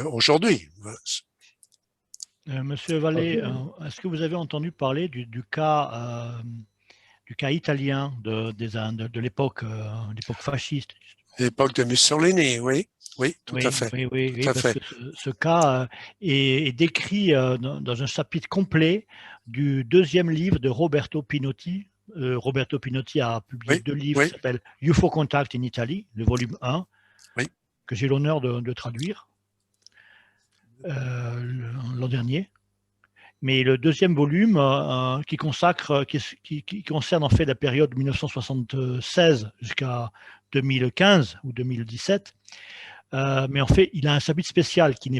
aujourd'hui. Monsieur Vallée, est-ce que vous avez entendu parler du cas italien de l'époque fasciste? L'époque de Mussolini, oui, tout à fait. Oui, parce que ce cas est décrit dans un chapitre complet du deuxième livre de Roberto Pinotti. Roberto Pinotti a publié deux livres qui s'appellent UFO Contact in Italy, le volume 1, que j'ai l'honneur de traduire l'an dernier. Mais le deuxième volume qui concerne en fait la période 1976 jusqu'à 2015 ou 2017, mais en fait il a un chapitre spécial qui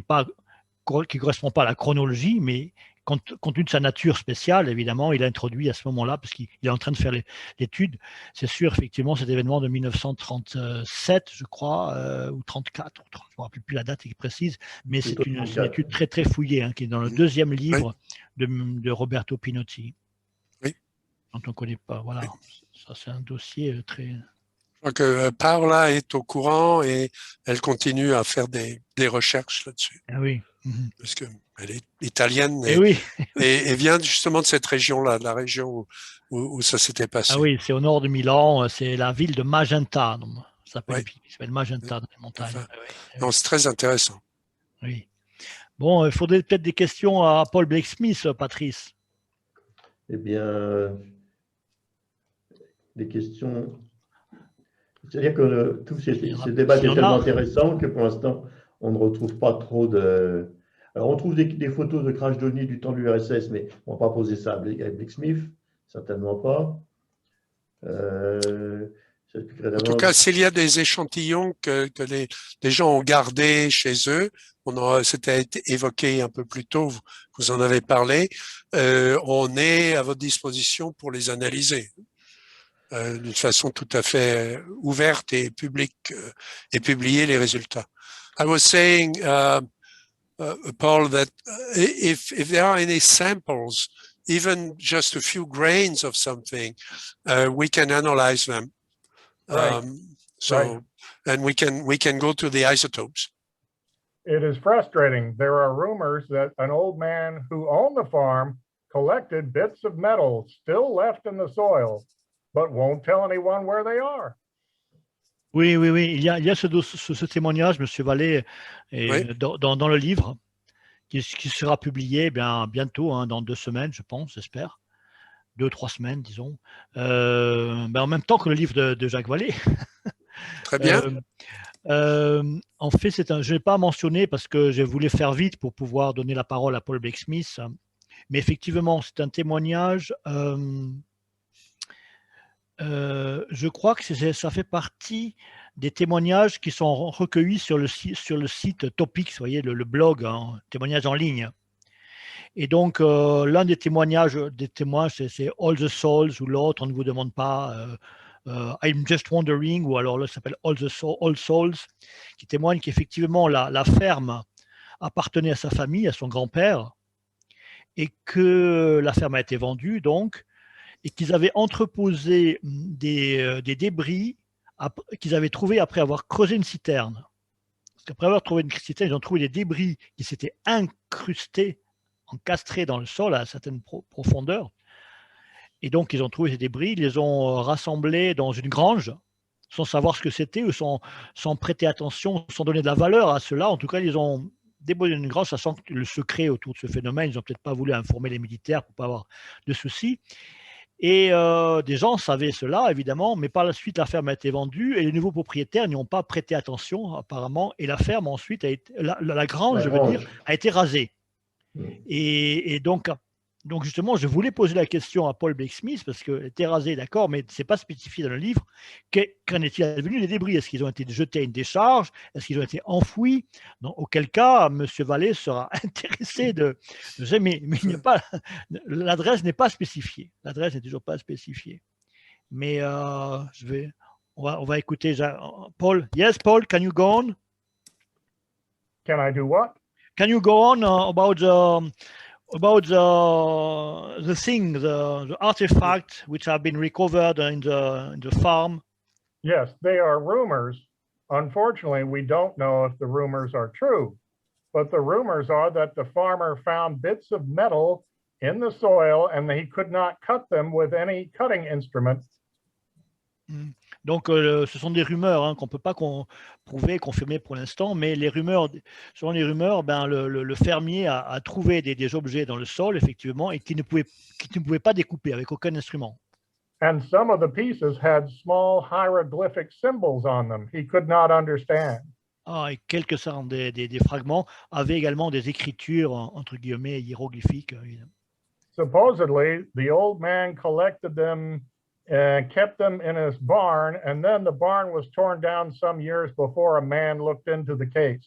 correspond pas à la chronologie, mais compte tenu de sa nature spéciale, évidemment, il a introduit à ce moment-là, parce qu'il est en train de faire l'étude, c'est sûr, effectivement, cet événement de 1937, je crois, ou 34, je ne me rappelle plus la date précise, mais c'est une étude très, très fouillée, hein, qui est dans le deuxième livre de Roberto Pinotti, dont on ne connaît pas. Voilà, ça c'est un dossier très... Donc, Paola est au courant et elle continue à faire des recherches là-dessus. Ah oui. Parce qu'elle est italienne et vient justement de cette région-là, de la région où ça s'était passé. Ah oui, c'est au nord de Milan, c'est la ville de Magenta. Ça s'appelle Magenta dans les montagnes. Enfin, non, c'est très intéressant. Oui. Bon, il faudrait peut-être des questions à Paul Blake-Smith, Patrice. Eh bien, des questions. C'est-à-dire que tous ces débats étaient tellement intéressants que pour l'instant, on ne retrouve pas trop de... Alors, on trouve des photos de crash d'OVNI du temps de l'URSS, mais on ne va pas poser ça à Blake-Smith, certainement pas. En tout cas, s'il y a des échantillons que les gens ont gardés chez eux, c'était évoqué un peu plus tôt, vous en avez parlé, on est à votre disposition pour les analyser d'une façon tout à fait ouverte et publique et publier les résultats. I was saying, Paul, that if there are any samples, even just a few grains of something, we can analyze them. And we can go to the isotopes. It is frustrating. There are rumors that an old man who owned the farm collected bits of metal still left in the soil, but won't tell anyone where they are. Oui. Il y a ce témoignage, Monsieur Vallée, dans le livre, qui sera publié bientôt, hein, dans 2 semaines, je pense, j'espère. 2-3 semaines, disons. En même temps que le livre de Jacques Vallée. Très bien. En fait, je ne l'ai pas mentionné parce que je voulais faire vite pour pouvoir donner la parole à Paul Blake-Smith. Mais effectivement, c'est un témoignage. Je crois que ça fait partie des témoignages qui sont recueillis sur le site Topics, vous voyez, le blog, hein, témoignages en ligne. Et donc, l'un des témoins, c'est All the Souls, ou l'autre, on ne vous demande pas I'm Just Wondering, ou alors là, ça s'appelle All Souls, qui témoigne qu'effectivement, la ferme appartenait à sa famille, à son grand-père, et que la ferme a été vendue, donc, et qu'ils avaient entreposé des débris qu'ils avaient trouvés après avoir creusé une citerne. Parce qu'après avoir trouvé une citerne, ils ont trouvé des débris qui s'étaient incrustés, encastrés dans le sol à certaines profondeurs. Et donc, ils ont trouvé ces débris, ils les ont rassemblés dans une grange, sans savoir ce que c'était, ou sans prêter attention, sans donner de la valeur à cela. En tout cas, ils ont déposer une grange, sachant que le secret autour de ce phénomène, ils n'ont peut-être pas voulu informer les militaires pour ne pas avoir de soucis. Et des gens savaient cela, évidemment, mais par la suite, la ferme a été vendue et les nouveaux propriétaires n'y ont pas prêté attention, apparemment, et la ferme ensuite a été, la grange, je veux dire, a été rasée. Et donc justement, je voulais poser la question à Paul Blake-Smith, parce qu'elle était rasée, d'accord, mais ce n'est pas spécifié dans le livre. Qu'en est-il advenu des débris? Est-ce qu'ils ont été jetés à une décharge? Est-ce qu'ils ont été enfouis? Auquel cas, M. Vallée sera intéressé de mais il n'y a pas, l'adresse n'est pas spécifiée. L'adresse n'est toujours pas spécifiée. Mais on va écouter Paul. Yes, Paul, can you go on? Can I do what? Can you go on about the thing, the artifacts which have been recovered in the farm? Yes, they are rumors. Unfortunately, we don't know if the rumors are true, but the rumors are that the farmer found bits of metal in the soil and he could not cut them with any cutting instrument. Donc, ce sont des rumeurs qu'on ne peut pas prouver, confirmer pour l'instant, mais les rumeurs, selon les rumeurs, ben, le fermier a trouvé des objets dans le sol, effectivement, et qu'il ne pouvait pas découper avec aucun instrument. And some of the pieces had small hieroglyphic symbols on them he could not understand. Et quelques-uns des fragments avaient également des écritures, entre guillemets, hiéroglyphiques. Supposedly, the old man collected them and kept them in his barn, and then the barn was torn down some years before a man looked into the case.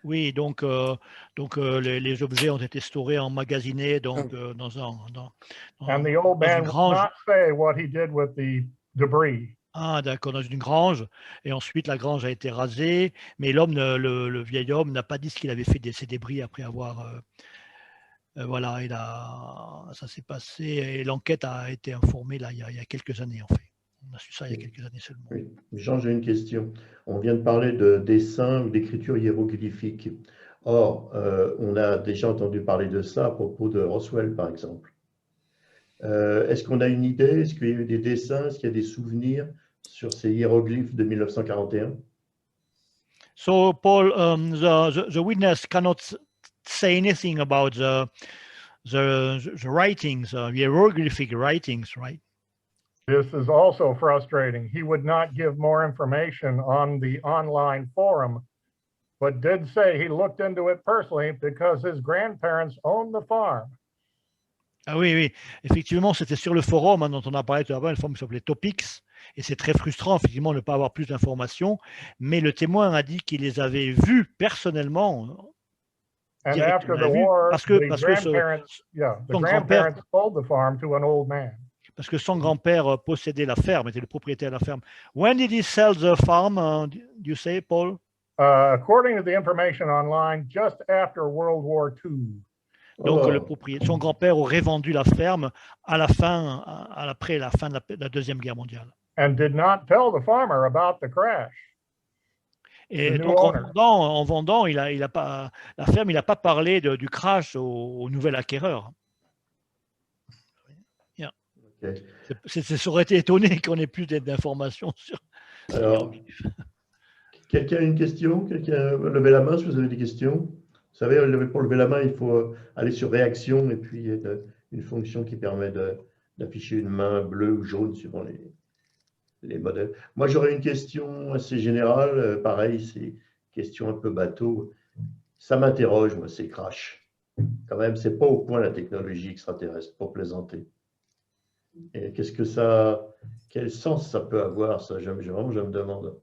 Oui, donc les objets ont été storés, emmagasinés dans And the old man will not say what he did with the debris. Ah, d'accord, dans une grange. Et ensuite, la grange a été rasée, mais le vieil homme n'a pas dit ce qu'il avait fait de ces débris après avoir... voilà, ça s'est passé et l'enquête a été informée là, il y a quelques années en fait. On a su ça il y a quelques années seulement. Oui. Jean, j'ai une question. On vient de parler de dessin ou d'écriture hiéroglyphique. Or, on a déjà entendu parler de ça à propos de Roswell, par exemple. Est-ce qu'on a une idée? Est-ce qu'il y a eu des dessins? Est-ce qu'il y a des souvenirs sur ces hiéroglyphes de 1941? So, Paul, the witness cannot say anything about the writings, hieroglyphic writings, right? This is also frustrating. He would not give more information on the online forum, but did say he looked into it personally because his grandparents owned the farm. Ah oui, oui, effectivement, c'était sur le forum dont on a parlé tout à l'heure, une forum qui s'appelait Topics, et c'est très frustrant, effectivement, de ne pas avoir plus d'informations, mais le témoin a dit qu'il les avait vus personnellement. And after the war, parce que the grandparents sold the farm to an old man. Parce que son grand-père possédait la ferme, était le propriétaire de la ferme. When did he sell the farm, do you say, Paul? According to the information online, just after World War II. Donc, son grand-père aurait vendu la ferme après la fin de la Deuxième Guerre mondiale. And did not tell the farmer about the crash. Et donc, en vendant, la ferme, il n'a pas parlé du crash au nouvel acquéreur. Yeah. Okay. Ça aurait été étonné qu'on ait plus d'informations sur. Alors, quelqu'un a une question? Quelqu'un levez la main si vous avez des questions? Vous savez, pour lever la main, il faut aller sur réaction et puis il y a une fonction qui permet d'afficher une main bleue ou jaune suivant les modèles. Moi, j'aurais une question assez générale. Pareil, c'est une question un peu bateau. Ça m'interroge, moi, ces crashs. Quand même, c'est pas au point la technologie extraterrestre, pour plaisanter. Et quel sens ça peut avoir, ça? Vraiment, je me demande.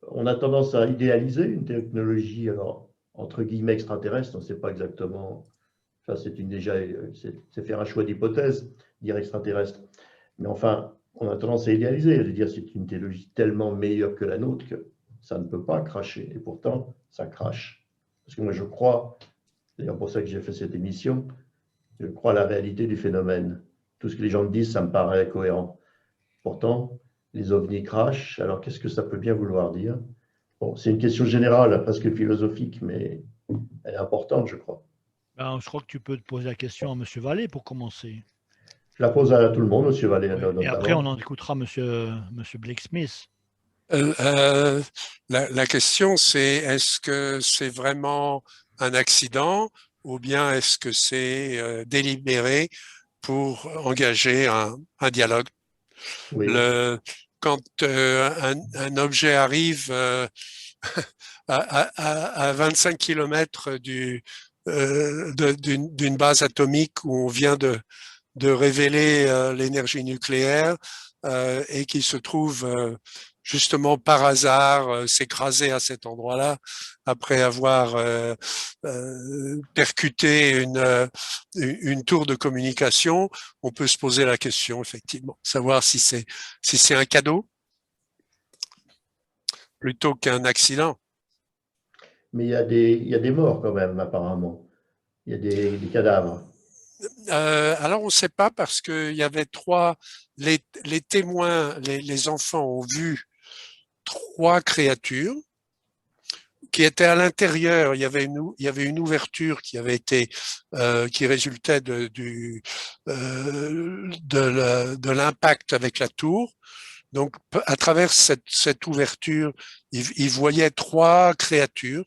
On a tendance à idéaliser une technologie, alors, entre guillemets, extraterrestre, on ne sait pas exactement. Ça, c'est faire un choix d'hypothèse, dire extraterrestre. Mais enfin, on a tendance à idéaliser, à dire c'est une technologie tellement meilleure que la nôtre que ça ne peut pas cracher. Et pourtant, ça crache. Parce que moi, je crois, c'est d'ailleurs pour ça que j'ai fait cette émission, je crois à la réalité du phénomène. Tout ce que les gens me disent, ça me paraît cohérent. Pourtant, les ovnis crachent. Alors, qu'est-ce que ça peut bien vouloir dire? Bon, c'est une question générale, presque philosophique, mais elle est importante, je crois. Ben, je crois que tu peux te poser la question à M. Vallée pour commencer. Je la pose à tout le monde, M. Vallée. Oui. Et après, on en écoutera M. Blake-Smith. La question, c'est est-ce que c'est vraiment un accident ou bien est-ce que c'est délibéré pour engager un dialogue? Oui, Quand un objet arrive à 25 km d'une base atomique où on vient de révéler l'énergie nucléaire et qui se trouve justement par hasard s'écraser à cet endroit-là après avoir percuté une tour de communication, on peut se poser la question effectivement, savoir si c'est un cadeau plutôt qu'un accident. mais il y a des morts quand même, apparemment. Il y a des cadavres. Alors, on ne sait pas parce qu'il y avait les témoins, les enfants ont vu 3 créatures qui étaient à l'intérieur. Il y avait une ouverture qui avait été, qui résultait de l'impact avec la tour. Donc, à travers cette ouverture, ils voyaient 3 créatures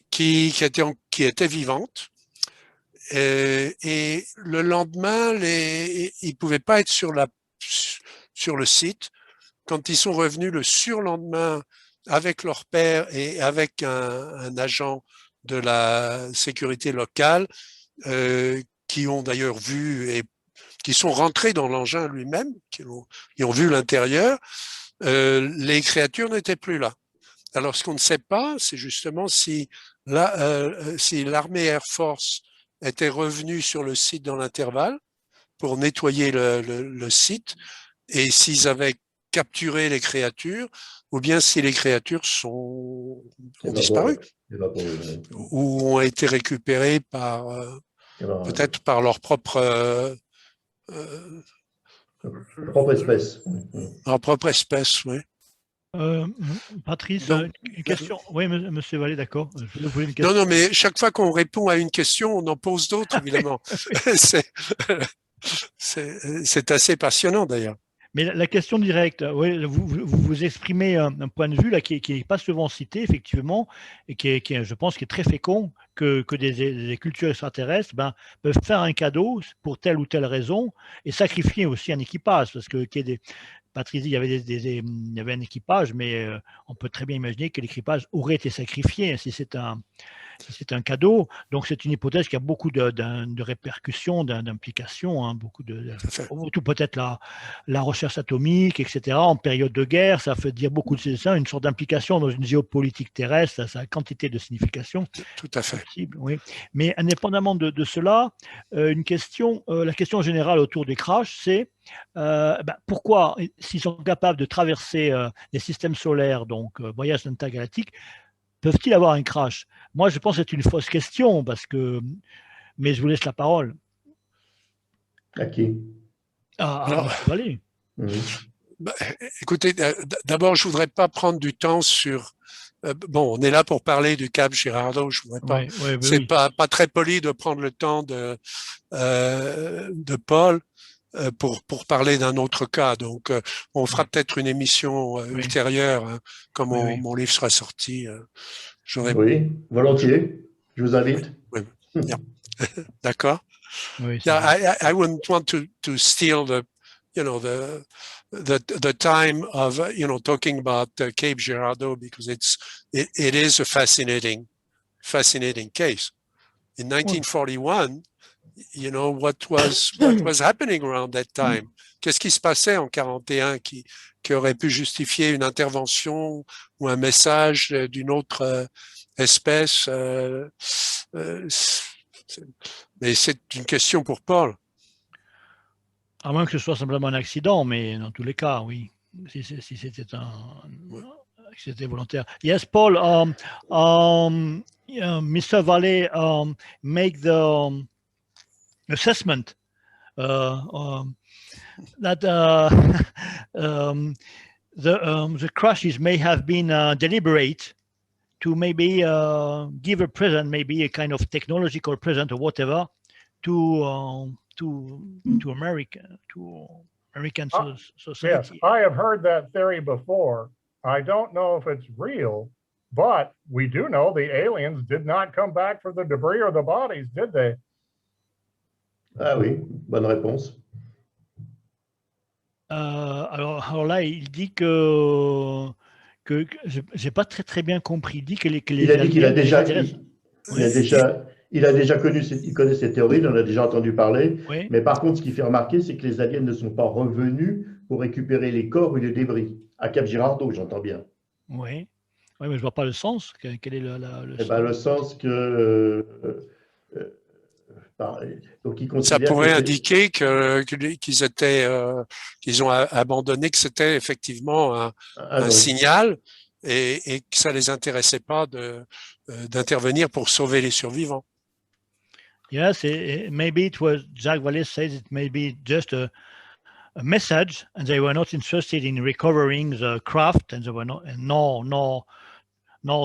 qui étaient vivantes. Et le lendemain, ils ne pouvaient pas être sur le site. Quand ils sont revenus le surlendemain avec leur père et avec un agent de la sécurité locale, qui ont d'ailleurs vu et qui sont rentrés dans l'engin lui-même, qui ont vu l'intérieur, les créatures n'étaient plus là. Alors, ce qu'on ne sait pas, c'est justement si l'armée Air Force était revenue sur le site dans l'intervalle pour nettoyer le site et s'ils avaient capturé les créatures ou bien si les créatures ont disparu ou ont été récupérées peut-être par leur propre espèce. Leur propre espèce, oui. Patrice, Donc, une question. Oui, monsieur Vallée, d'accord. Non, mais chaque fois qu'on répond à une question, on en pose d'autres, évidemment. C'est assez passionnant, d'ailleurs. Mais la question directe, oui, vous exprimez un point de vue là, qui n'est pas souvent cité, effectivement, et je pense, qui est très fécond, que des cultures extraterrestres peuvent faire un cadeau pour telle ou telle raison et sacrifier aussi un équipage. Parce que Patrice dit, il y avait un équipage, mais on peut très bien imaginer que l'équipage aurait été sacrifié si c'est un cadeau. Donc, c'est une hypothèse qui a beaucoup de répercussions, d'implications, hein, tout peut-être la recherche atomique, etc. En période de guerre, ça fait dire beaucoup de ça, une sorte d'implication dans une géopolitique terrestre, ça a quantité de significations. Tout à fait. Possible, oui. Mais indépendamment de cela, la question générale autour des crashs, c'est pourquoi, s'ils sont capables de traverser les systèmes solaires, donc voyage intergalactique, peuvent-ils avoir un crash? Moi, je pense que c'est une fausse question, mais je vous laisse la parole. À qui? Allez. Écoutez, d'abord, je ne voudrais pas prendre du temps sur... on est là pour parler du Cap Girardeau. Je voudrais pas. C'est pas très poli de prendre le temps de Paul pour parler d'un autre cas. Donc, on fera peut-être une émission ultérieure, hein, quand mon livre sera sorti. Oui, volontiers. Je vous invite. Yeah. D'accord. I wouldn't want to steal the time of talking about Cape Girardeau because it is a fascinating case. In 1941, what was happening around that time? Qu'est-ce qui se passait en 41 qui aurait pu justifier une intervention ou un message d'une autre espèce? Mais c'est une question pour Paul. À moins que ce soit simplement un accident, mais dans tous les cas, oui. Si c'était volontaire. Yes, Paul. Mr. Vallée make the assessment that the crashes may have been deliberate to maybe give a present, maybe a kind of technological present or whatever, to America, to American Yes, society. I have heard that theory before. I don't know if it's real, but we do know the aliens did not come back for the debris or the bodies, did they? Ah oui, bonne réponse. Alors là, il dit que j'ai pas très bien compris. Il dit que Il les a dit qu'il a aliens, les déjà, extraterrestres. il a déjà connu, il connaît ces théories, il en a déjà entendu parler. Oui, Mais par contre, ce qu'il fait remarquer, c'est que les aliens ne sont pas revenus pour récupérer les corps ou les débris. À Cap Girardeau, j'entends bien. oui, oui, mais je vois pas le sens. Quel est le Eh ben, le sens que euh, par- donc il Ça considère que pourrait c'est indiquer qu'ils ont abandonné, que c'était effectivement ah un non. signal et que ça les intéressait pas d'intervenir pour sauver les survivants. Yes, maybe it was, Jacques Vallée says it may be just a message, and they were not interested in recovering the craft, and they were not, and nor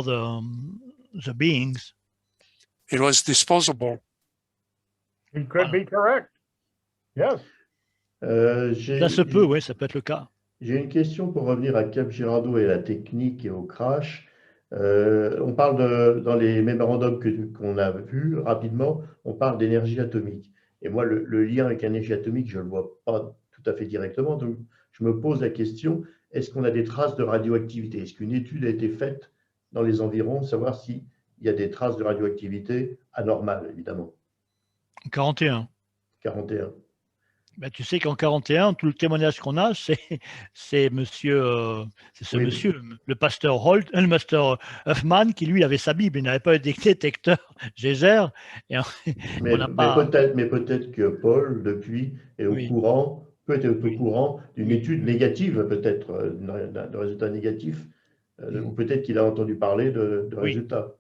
the beings. It was disposable. He could be correct. Yes. Ça se peut, oui, ça peut être le cas. J'ai une question pour revenir à Cap Girardeau et la technique et au crash. On parle dans les mémorandums qu'on a vus rapidement, on parle d'énergie atomique. Et moi, le lien avec l'énergie atomique, je ne le vois pas tout à fait directement. Donc, je me pose la question, est-ce qu'on a des traces de radioactivité? Est-ce qu'une étude a été faite dans les environs, savoir s'il y a des traces de radioactivité anormales, évidemment? 41. 41. Ben, tu sais qu'en 41, tout le témoignage qu'on a, c'est monsieur, Oui, monsieur, le pasteur le pasteur Huffman, qui lui avait sa Bible, il n'avait pas eu de détecteur Geyser, et on n'a pas. Mais peut-être que Paul, depuis, est au Oui, courant, peut être au oui, courant d'une oui, étude oui. négative, peut-être, de résultats négatifs, ou Mm. peut-être qu'il a entendu parler de Oui. résultats.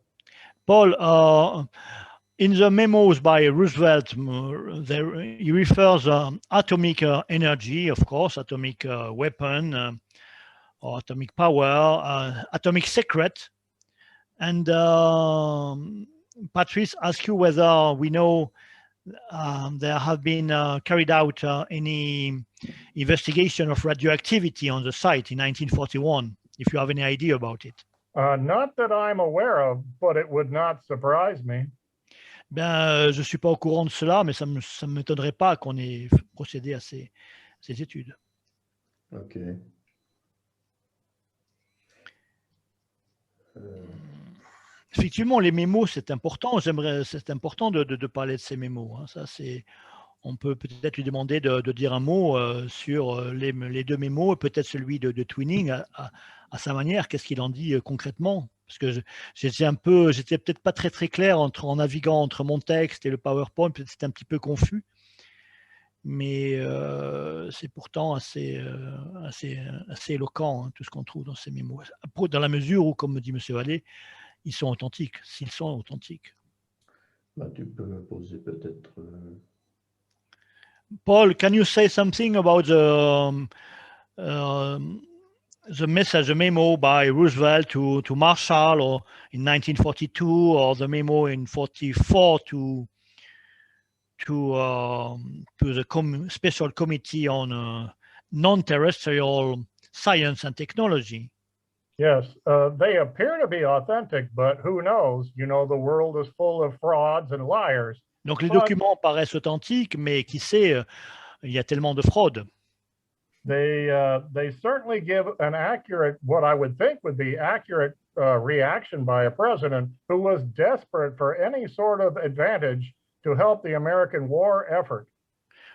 Paul, in the memos by Roosevelt, he refers atomic energy, of course, atomic weapon or atomic power, atomic secret. And Patrice asked you whether we know there have been carried out any investigation of radioactivity on the site in 1941, if you have any idea about it. Not that I'm aware of, but it would not surprise me. Ben, je ne suis pas au courant de cela, mais ça ne m'étonnerait pas qu'on ait procédé à ces études. OK. Effectivement, les mémos, c'est important. C'est important de parler de ces mémos. Hein. Ça, on peut peut-être lui demander de dire un mot sur les deux mémos, peut-être celui de Twinning à sa manière. Qu'est-ce qu'il en dit concrètement? Parce que j'étais peut-être pas très clair en naviguant entre mon texte et le PowerPoint, peut-être c'était un petit peu confus, mais c'est pourtant assez éloquent, hein, tout ce qu'on trouve dans ces mémos. Dans la mesure où, comme me dit M. Vallée, ils sont authentiques, s'ils sont authentiques. Bah, tu peux me poser peut-être. Paul, can you say something about the message, the memo by Roosevelt to Marshall, or in 1942, or the memo in 44 to the Special Committee on Non-Terrestrial Science and Technology? Yes, they appear to be authentic, but who knows? You know, the world is full of frauds and liars. Donc les documents paraissent authentiques, mais qui sait, il y a tellement de fraude. They certainly give an accurate, what I would think would be accurate reaction by a president who was desperate for any sort of advantage to help the American war effort.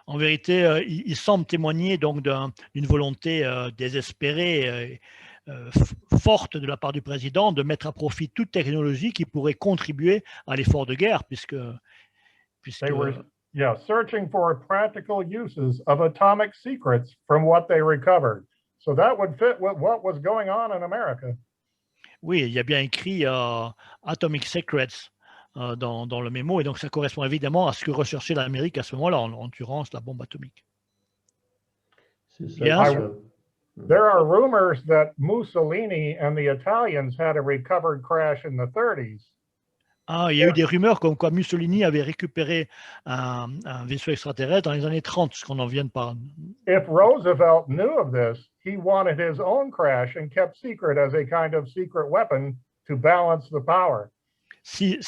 En vérité, il semble témoigner donc d'une volonté désespérée, forte de la part du président de mettre à profit toute technologie qui pourrait contribuer à l'effort de guerre, puisque They were, searching for practical uses of atomic secrets from what they recovered. So that would fit with what was going on in America. Oui, il y a bien écrit Atomic Secrets dans le mémo, et donc ça correspond évidemment à ce que recherchait l'Amérique à ce moment-là, en l'occurrence la bombe atomique. C'est ça. Yes. There are rumors that Mussolini and the Italians had a recovered crash in the 30s. Ah, il y a eu des rumeurs comme quoi Mussolini avait récupéré un vaisseau extraterrestre dans les années 30, ce qu'on en vient de parler. If Roosevelt knew of this, he wanted his own crash and kept secret as a kind of secret weapon to balance the power. Si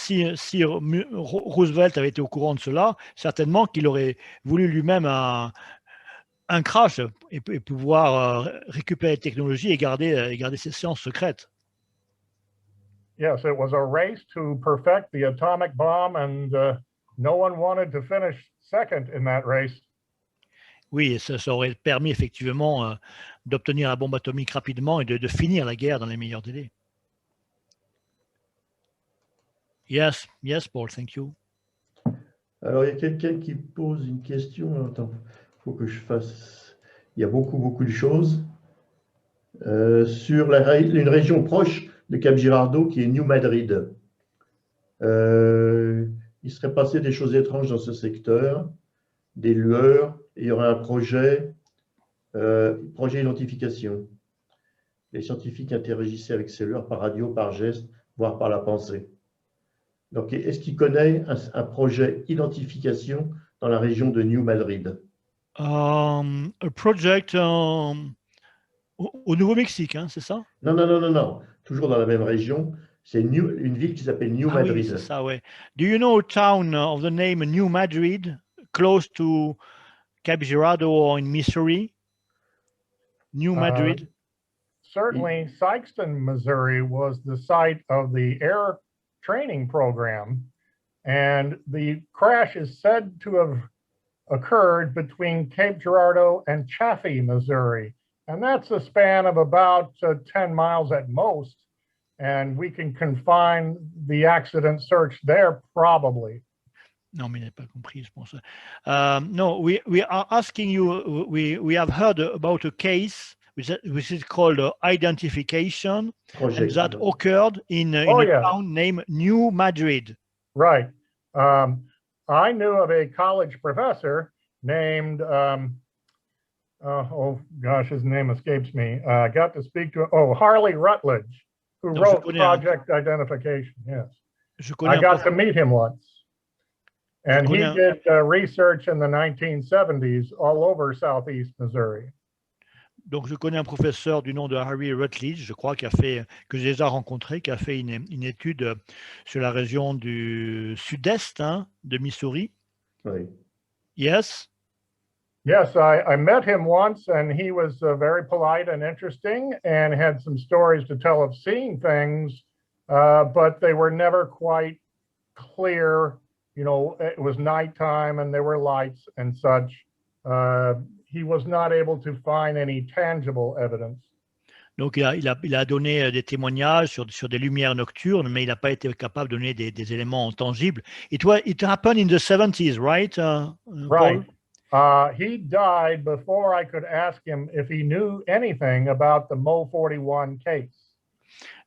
Roosevelt avait été au courant de cela, certainement qu'il aurait voulu lui-même un crash et pouvoir récupérer la technologie et garder ses sciences secrètes. Yes, it was a race to perfect the atomic bomb, and no one wanted to finish second in that race. Oui, et ça aurait permis effectivement d'obtenir la bombe atomique rapidement et de finir la guerre dans les meilleurs délais. Yes, Paul, thank you. Alors, il y a quelqu'un qui pose une question. Attends, il faut que je fasse. Il y a beaucoup de choses. Sur une région proche de Cap Girardeau qui est New Madrid. Il serait passé des choses étranges dans ce secteur, des lueurs, et il y aurait un projet identification. Les scientifiques interagissaient avec ces lueurs par radio, par geste, voire par la pensée. Donc, est-ce qu'il connaît un projet identification dans la région de New Madrid? A project au Nouveau-Mexique, hein, c'est ça? Non. Toujours dans la même région. C'est une ville qui s'appelle New Madrid. Oui, c'est ça, ouais. Do you know a town of the name New Madrid, close to Cape Girardeau or in Missouri? New Madrid? Certainly, Sikeston, Missouri was the site of the air training program, and the crash is said to have occurred between Cape Girardeau and Chaffee, Missouri. And that's a span of about 10 miles at most. And we can confine the accident search there probably. Non, mais il n'a pas compris, je pense. No, we are asking you, we have heard about a case which is called identification, and that occurred in a town named New Madrid. Right. I knew of a college professor named, oh gosh, his name escapes me. I got to speak to, Harley Rutledge, who wrote Project Identification, yes. I got to meet him once. And he did research in the 1970s all over Southeast Missouri. Donc, je connais un professeur du nom de Harry Rutledge, je crois, que j'ai déjà rencontré, qui a fait une étude sur la région du sud-est de Missouri. Oui. Yes, I met him once, and he was very polite and interesting and had some stories to tell of seeing things, but they were never quite clear. You know, it was nighttime and there were lights and such. He was not able to find any tangible evidence. Donc, il a donné des témoignages sur des lumières nocturnes, mais il n'a pas été capable de donner des éléments tangibles. It happened in the 70s, right? Right. He died before I could ask him if he knew anything about the Mo 41 case.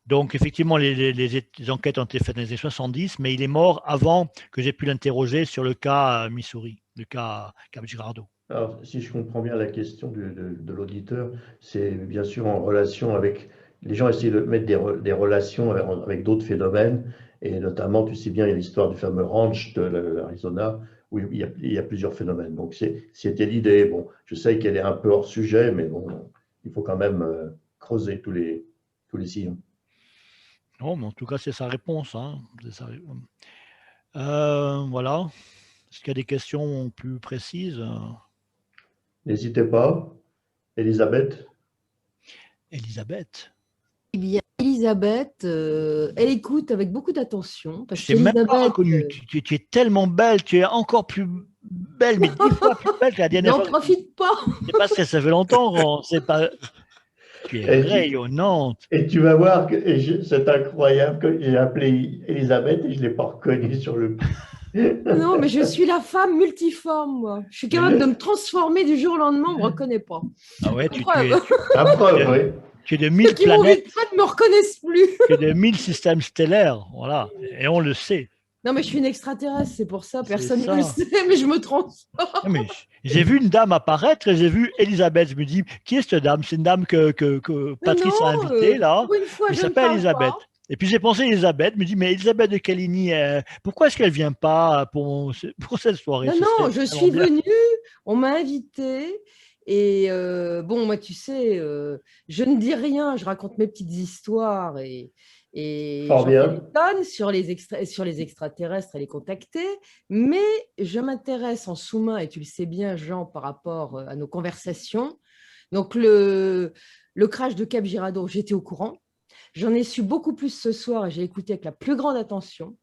Donc, effectivement, les enquêtes ont été faites dans les années 70, mais il est mort avant que j'ai pu l'interroger sur le cas Missouri, le cas Cap Girardeau. Alors, si je comprends bien la question de l'auditeur, c'est bien sûr en relation avec... Les gens essayent de mettre des relations avec d'autres phénomènes, et notamment, tu sais bien, il y a l'histoire du fameux ranch de l'Arizona, où il y a plusieurs phénomènes. Donc, c'était l'idée. Bon, je sais qu'elle est un peu hors sujet, mais bon, il faut quand même creuser tous les sillons. Non, mais en tout cas, c'est sa réponse. Voilà. Est-ce qu'il y a des questions plus précises? N'hésitez pas. Elisabeth. Elisabeth. Eh bien, Elisabeth, elle écoute avec beaucoup d'attention. Je t'ai même pas reconnue. Tu es tellement belle, tu es encore plus belle, mais 10 fois plus belle que la dernière fois. N'en profite pas. C'est parce que ça fait longtemps. C'est pas... Tu es rayonnante. Et tu vas voir que c'est incroyable que j'ai appelé Elisabeth et je ne l'ai pas reconnue sur le coup. Non, mais je suis la femme multiforme, moi. Je suis capable de me transformer du jour au lendemain, on ne me reconnaît pas. Ah ouais, tu es de 1000 planètes. Qui ne me reconnaissent plus. Tu es de 1000 systèmes stellaires, voilà. Et on le sait. Non, mais je suis une extraterrestre, c'est pour ça. Personne ne le sait, mais je me transforme. Mais j'ai vu une dame apparaître et j'ai vu Elisabeth. Je me dis, qui est cette dame? C'est une dame que Patrice a invitée, là. Pour une fois, elle s'appelle Elisabeth. Et puis j'ai pensé à Elisabeth, je me dis, mais Elisabeth de Caligny, pourquoi est-ce qu'elle ne vient pas pour cette soirée? Non, Ce non, serait je vraiment suis bien. venue, on m'a invitée. Et bon, moi, tu sais, je ne dis rien, je raconte mes petites histoires et Fort j'en fais bien. des tonnes sur les extraterrestres et les contacter. Mais je m'intéresse en sous-main, et tu le sais bien, Jean, par rapport à nos conversations. Donc, le crash de Cap Girardeau, j'étais au courant. J'en ai su beaucoup plus ce soir et j'ai écouté avec la plus grande attention.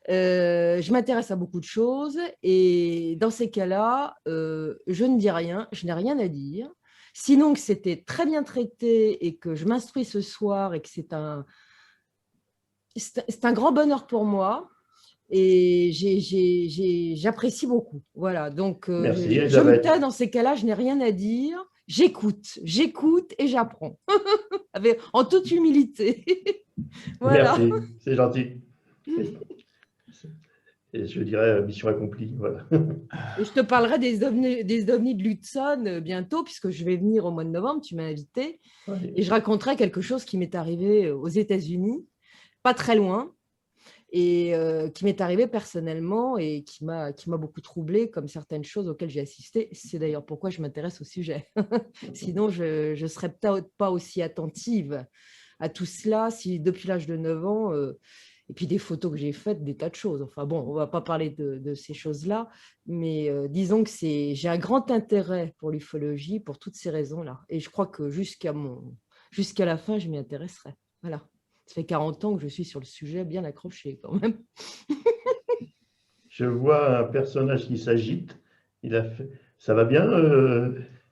Je m'intéresse à beaucoup de choses et dans ces cas-là, je ne dis rien, je n'ai rien à dire. Sinon que c'était très bien traité et que je m'instruis ce soir et que c'est un grand bonheur pour moi et j'apprécie beaucoup. Voilà, donc Merci, je me Elisabeth. tais dans ces cas-là, je n'ai rien à dire. J'écoute et j'apprends en toute humilité. Voilà. Merci, c'est gentil. Et je dirais mission accomplie. Voilà. Et je te parlerai des ovnis de Lutson bientôt, puisque je vais venir au mois de novembre, tu m'as invité, et je raconterai quelque chose qui m'est arrivé aux États-Unis, pas très loin, et qui m'est arrivé personnellement et qui m'a beaucoup troublée, comme certaines choses auxquelles j'ai assisté. C'est d'ailleurs pourquoi je m'intéresse au sujet. Sinon, je ne serais peut-être pas aussi attentive à tout cela si depuis l'âge de 9 ans, et puis des photos que j'ai faites, des tas de choses. Enfin bon, on ne va pas parler de ces choses-là, mais disons que j'ai un grand intérêt pour l'ufologie pour toutes ces raisons-là. Et je crois que jusqu'à la fin, je m'y intéresserai. Voilà. Ça fait 40 ans que je suis sur le sujet, bien accroché quand même. Je vois un personnage qui s'agite. Ça va bien,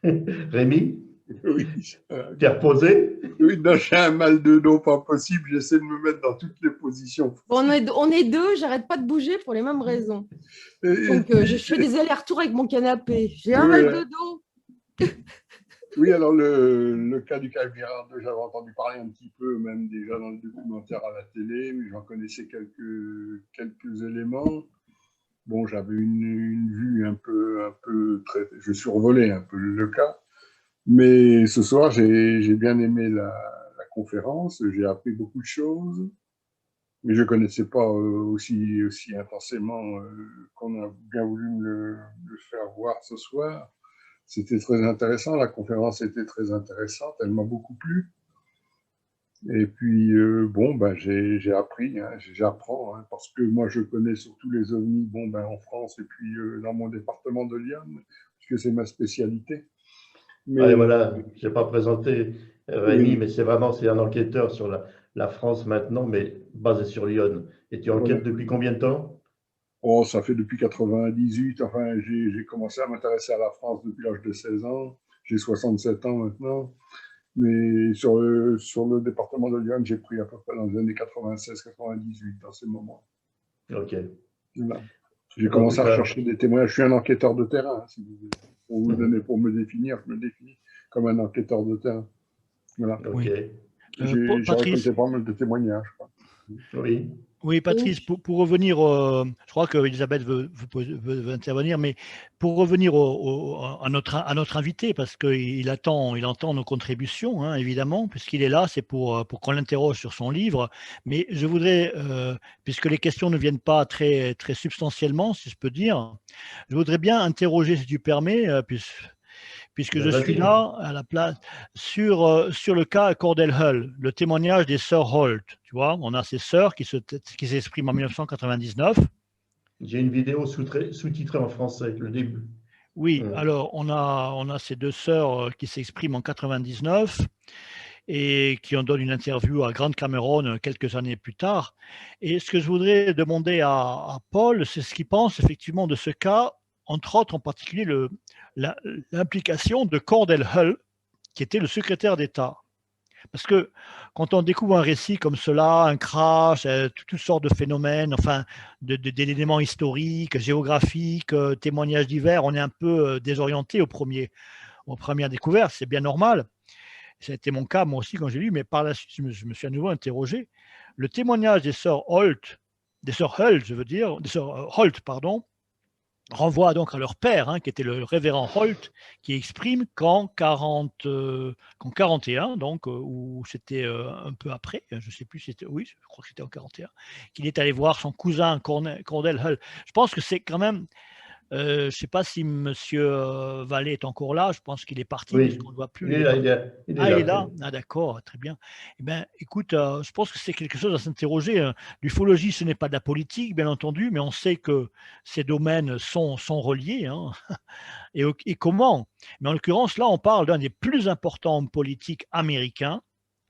Rémi? Oui, T'es reposé? oui, non, j'ai un mal de dos pas possible. J'essaie de me mettre dans toutes les positions. On est deux, j'arrête pas de bouger pour les mêmes raisons. Donc, je fais des allers-retours avec mon canapé. J'ai un mal de dos. Oui, alors le cas du Cap Girardeau, j'avais entendu parler un petit peu, même déjà dans le documentaire à la télé, mais j'en connaissais quelques éléments. Bon, j'avais une vue un peu très. Je survolais un peu le cas. Mais ce soir, j'ai bien aimé la conférence, j'ai appris beaucoup de choses, mais je ne connaissais pas aussi intensément qu'on a bien voulu me le faire voir ce soir. C'était très intéressant, la conférence était très intéressante, elle m'a beaucoup plu. Et puis, bon, ben, j'ai appris, hein, j'apprends, hein, parce que moi, je connais surtout les ovnis bon, ben, en France et puis dans mon département de Lyon, puisque c'est ma spécialité. Mais, Allez, voilà, je n'ai pas présenté Rémi, oui, mais c'est un enquêteur sur la France maintenant, mais basé sur Lyon. Et tu voilà. enquêtes depuis combien de temps? Oh, ça fait depuis 98. Enfin, j'ai commencé à m'intéresser à la France depuis l'âge de 16 ans. J'ai 67 ans maintenant. Mais sur le département de Lyon, j'ai pris à peu près dans les années 96-98, dans ces moments. Ok. Voilà. J'ai En tout commencé à cas, rechercher des témoins. Je suis un enquêteur de terrain, hein, si vous voulez. Pour me définir, je me définis comme un enquêteur de terrain. Voilà. ok. Oui. J'ai Patrice, récolté pas mal de témoignages. Oui. oui, Patrice, pour revenir, je crois qu'Elisabeth veut intervenir, mais pour revenir à notre invité, parce qu'il entend nos contributions, hein, évidemment, puisqu'il est là, c'est pour qu'on l'interroge sur son livre. Mais je voudrais, puisque les questions ne viennent pas très, très substantiellement, si je peux dire, je voudrais bien interroger, si tu permets, puisque je suis Vas-y. là à la place sur le cas Cordell Hull, le témoignage des sœurs Holt. Tu vois, on a ces sœurs qui s'expriment en 1999. J'ai une vidéo sous-titrée en français, le début. Oui, alors on a ces deux sœurs qui s'expriment en 99 et qui en donnent une interview à Grant Cameron quelques années plus tard. Et ce que je voudrais demander à Paul, c'est ce qu'il pense effectivement de ce cas, entre autres en particulier l'implication de Cordell Hull, qui était le secrétaire d'État. Parce que quand on découvre un récit comme cela, un crash, toutes sortes de phénomènes, enfin, d'éléments historiques, géographiques, témoignages divers, on est un peu désorienté aux premières découvertes, c'est bien normal. Ça a été mon cas, moi aussi, quand j'ai lu, mais par la suite, je me suis à nouveau interrogé. Le témoignage des sœurs Holt, des sœurs Hull, je veux dire, des sœurs Holt, pardon, renvoie donc à leur père, hein, qui était le révérend Holt, qui exprime qu'en 41, donc, ou c'était un peu après, je ne sais plus, oui, je crois que c'était en 41, qu'il est allé voir son cousin Cordell Hull. Je pense que c'est quand même, je ne sais pas si M. Vallée est encore là, je pense qu'il est parti, Oui, puisqu'on ne le voit plus. il est là, il est là. Ah, d'accord, très bien. Eh bien, écoute, je pense que c'est quelque chose à s'interroger. L'ufologie, ce n'est pas de la politique, bien entendu, mais on sait que ces domaines sont reliés. Hein. Et comment? Mais en l'occurrence, là, on parle d'un des plus importants hommes politiques américains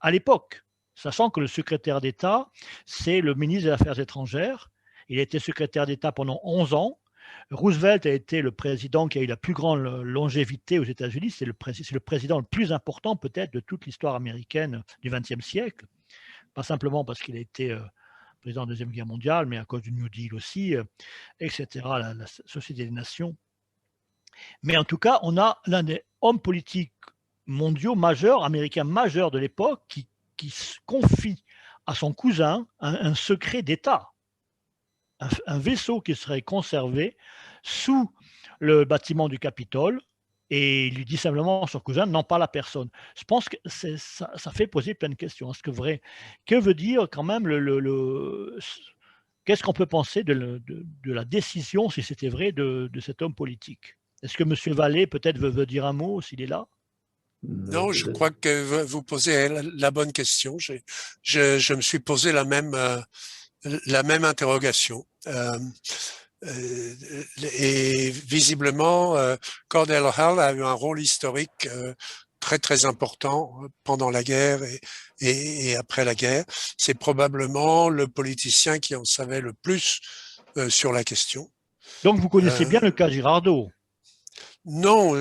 à l'époque, sachant que le secrétaire d'État, c'est le ministre des Affaires étrangères. Il a été secrétaire d'État pendant 11 ans. Roosevelt a été le président qui a eu la plus grande longévité aux États-Unis. C'est le président le plus important peut-être de toute l'histoire américaine du XXe siècle. Pas simplement parce qu'il a été président de la Deuxième Guerre mondiale, mais à cause du New Deal aussi, etc., la Société des Nations. Mais en tout cas, on a l'un des hommes politiques mondiaux majeurs, américains majeurs de l'époque, qui se confie à son cousin un secret d'État. Un vaisseau qui serait conservé sous le bâtiment du Capitole, et il lui dit simplement à son cousin, n'en parle à personne. Je pense que ça fait poser plein de questions. Est-ce que vrai, que veut dire quand même qu'est-ce qu'on peut penser de la décision, si c'était vrai, de cet homme politique? Est-ce que M. Vallée peut-être veut dire un mot s'il est là? Non, je crois que vous posez la bonne question. Je me suis posé la même interrogation. Et visiblement, Cordell Hull a eu un rôle historique très très important pendant la guerre et après la guerre. C'est probablement le politicien qui en savait le plus sur la question. Donc vous connaissez bien le cas Girardeau? Non,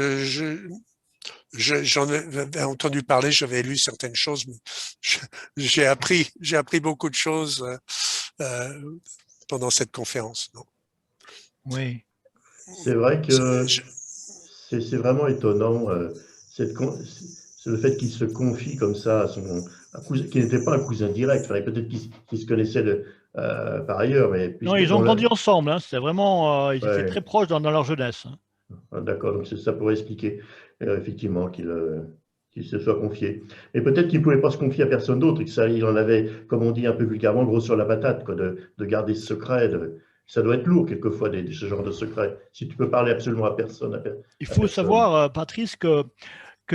j'en ai entendu parler, j'avais lu certaines choses, mais j'ai appris beaucoup de choses pendant cette conférence. Non. Oui. C'est vrai que c'est vraiment étonnant, c'est le fait qu'il se confie comme ça à son cousin, qui n'était pas un cousin direct, enfin, peut-être qu'ils se connaissaient par ailleurs. Mais non, ils ont grandi ensemble, hein, c'était vraiment, ils étaient très proches dans leur jeunesse. Hein. Ah, d'accord, donc ça pourrait expliquer effectivement qu'il se soit confié. Mais peut-être qu'il ne pouvait pas se confier à personne d'autre, et que ça, il en avait, comme on dit un peu vulgairement, gros sur la patate, quoi, de garder ce secret. Ça doit être lourd quelquefois, ce genre de secret. Si tu peux parler absolument à personne. Il faut savoir, Patrice, que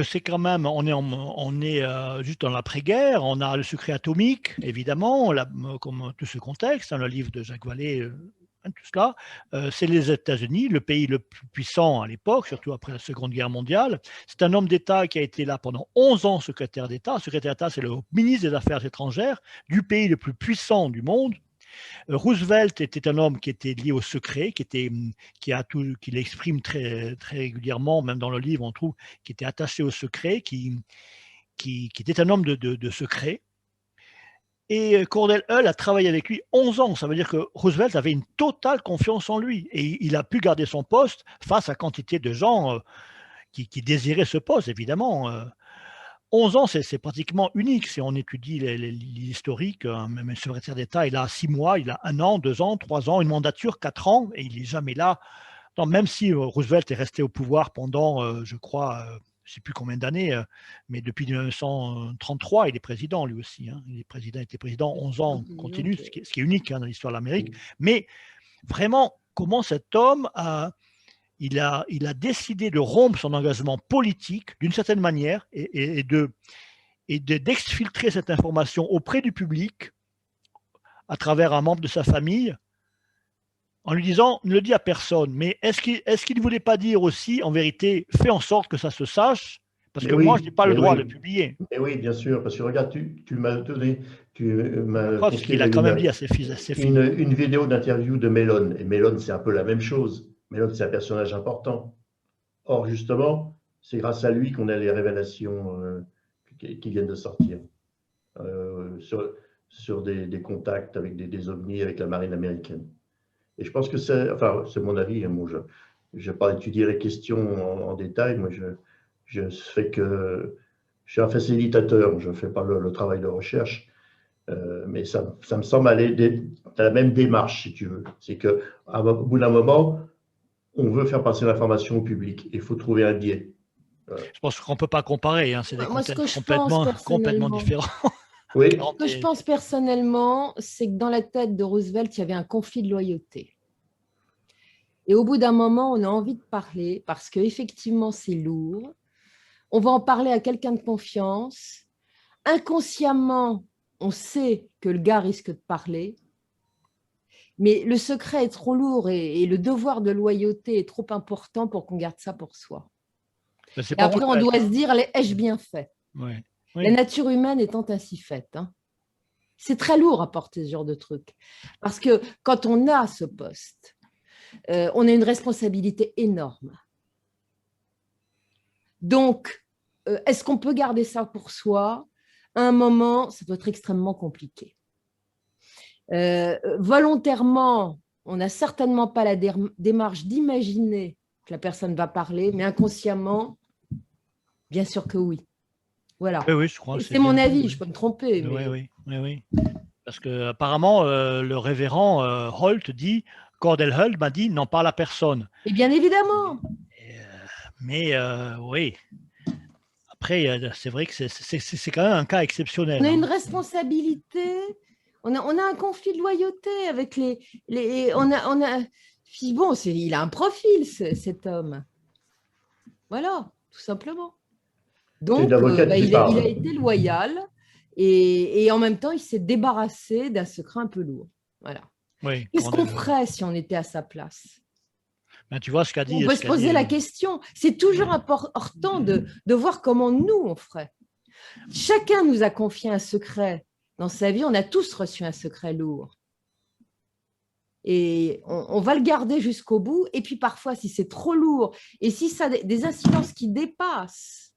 c'est quand même, on est juste dans l'après-guerre, on a le secret atomique, évidemment, comme tout ce contexte, hein, le livre de Jacques Vallée, tout cela, c'est les États-Unis, le pays le plus puissant à l'époque, surtout après la Seconde Guerre mondiale. C'est un homme d'État qui a été là pendant 11 ans secrétaire d'État. Secrétaire d'État, c'est le ministre des Affaires étrangères du pays le plus puissant du monde. Roosevelt était un homme qui était lié au secret, qui l'exprime très, très régulièrement, même dans le livre, on trouve, qui était attaché au secret, qui était un homme de secret. Et Cordell Hull a travaillé avec lui 11 ans. Ça veut dire que Roosevelt avait une totale confiance en lui. Et il a pu garder son poste face à quantité de gens qui désiraient ce poste, évidemment. 11 ans, c'est pratiquement unique si on étudie l'historique. Même le secrétaire d'État, il a 6 mois, il a 1 an, 2 ans, 3 ans, une mandature, 4 ans, et il n'est jamais là. Non, même si Roosevelt est resté au pouvoir pendant, je crois, je ne sais plus combien d'années, mais depuis 1933, il est président lui aussi. Hein. Il était président 11 ans continu, ce qui est unique, hein, dans l'histoire de l'Amérique. Mais vraiment, comment cet homme il a décidé de rompre son engagement politique d'une certaine manière et d'exfiltrer cette information auprès du public à travers un membre de sa famille en lui disant, ne le dis à personne, mais est-ce qu'il ne voulait pas dire aussi, en vérité, fais en sorte que ça se sache, parce que moi, je n'ai pas le droit de le publier. Mais oui, bien sûr, parce que regarde, tu m'as donné, ce qu'il a quand même dit à ses filles. Une vidéo d'interview de Mellon, et Mellon, c'est un peu la même chose. Mellon, c'est un personnage important. Or, justement, c'est grâce à lui qu'on a les révélations qui viennent de sortir sur des contacts avec des ovnis avec la marine américaine. Et je pense que c'est mon avis. Hein, moi, je n'ai pas étudié les questions en détail. Moi, je suis un facilitateur. Je ne fais pas le travail de recherche. Mais ça me semble aller dans la même démarche, si tu veux. C'est qu'au bout d'un moment, on veut faire passer l'information au public. Il faut trouver un biais. Je pense qu'on ne peut pas comparer, hein, c'est des Moi, ce contextes que je pense complètement personnellement, différents. Oui, ce que je pense personnellement, c'est que dans la tête de Roosevelt, il y avait un conflit de loyauté. Et au bout d'un moment, on a envie de parler parce qu'effectivement, c'est lourd. On va en parler à quelqu'un de confiance. Inconsciemment, on sait que le gars risque de parler. Mais le secret est trop lourd et le devoir de loyauté est trop important pour qu'on garde ça pour soi. Mais c'est Et pas après, on Roosevelt, doit se dire, ai-je bien fait? ouais. La Oui. nature humaine étant ainsi faite. Hein. C'est très lourd à porter ce genre de truc. Parce que quand on a ce poste, on a une responsabilité énorme. Donc, est-ce qu'on peut garder ça pour soi? À un moment, ça doit être extrêmement compliqué. Volontairement, on n'a certainement pas la démarche d'imaginer que la personne va parler, mais inconsciemment, bien sûr que oui. Voilà. Oui, je crois. C'est mon bien avis, dit, je peux me tromper. oui. Mais... Oui. Parce qu'apparemment, le révérend Holt dit, Cordell Hull m'a dit, n'en parle à personne. Et bien évidemment. Mais oui, après, c'est vrai que c'est quand même un cas exceptionnel. On a hein. une responsabilité, on a un conflit de loyauté avec puis bon, il a un profil, cet homme. Voilà, tout simplement. Donc, l'avocate qui il a parle. été loyal et en même temps, il s'est débarrassé d'un secret un peu lourd. Voilà. Oui, Qu'est-ce qu'on Cordell Hull. ferait si on était à sa place? Ben, tu vois ce qu'a dit. On peut ce se qu'a poser dit, la question. C'est toujours important de voir comment nous, on ferait. Chacun nous a confié un secret dans sa vie. On a tous reçu un secret lourd. Et on va le garder jusqu'au bout. Et puis parfois, si c'est trop lourd et si ça a des incidences qui dépassent,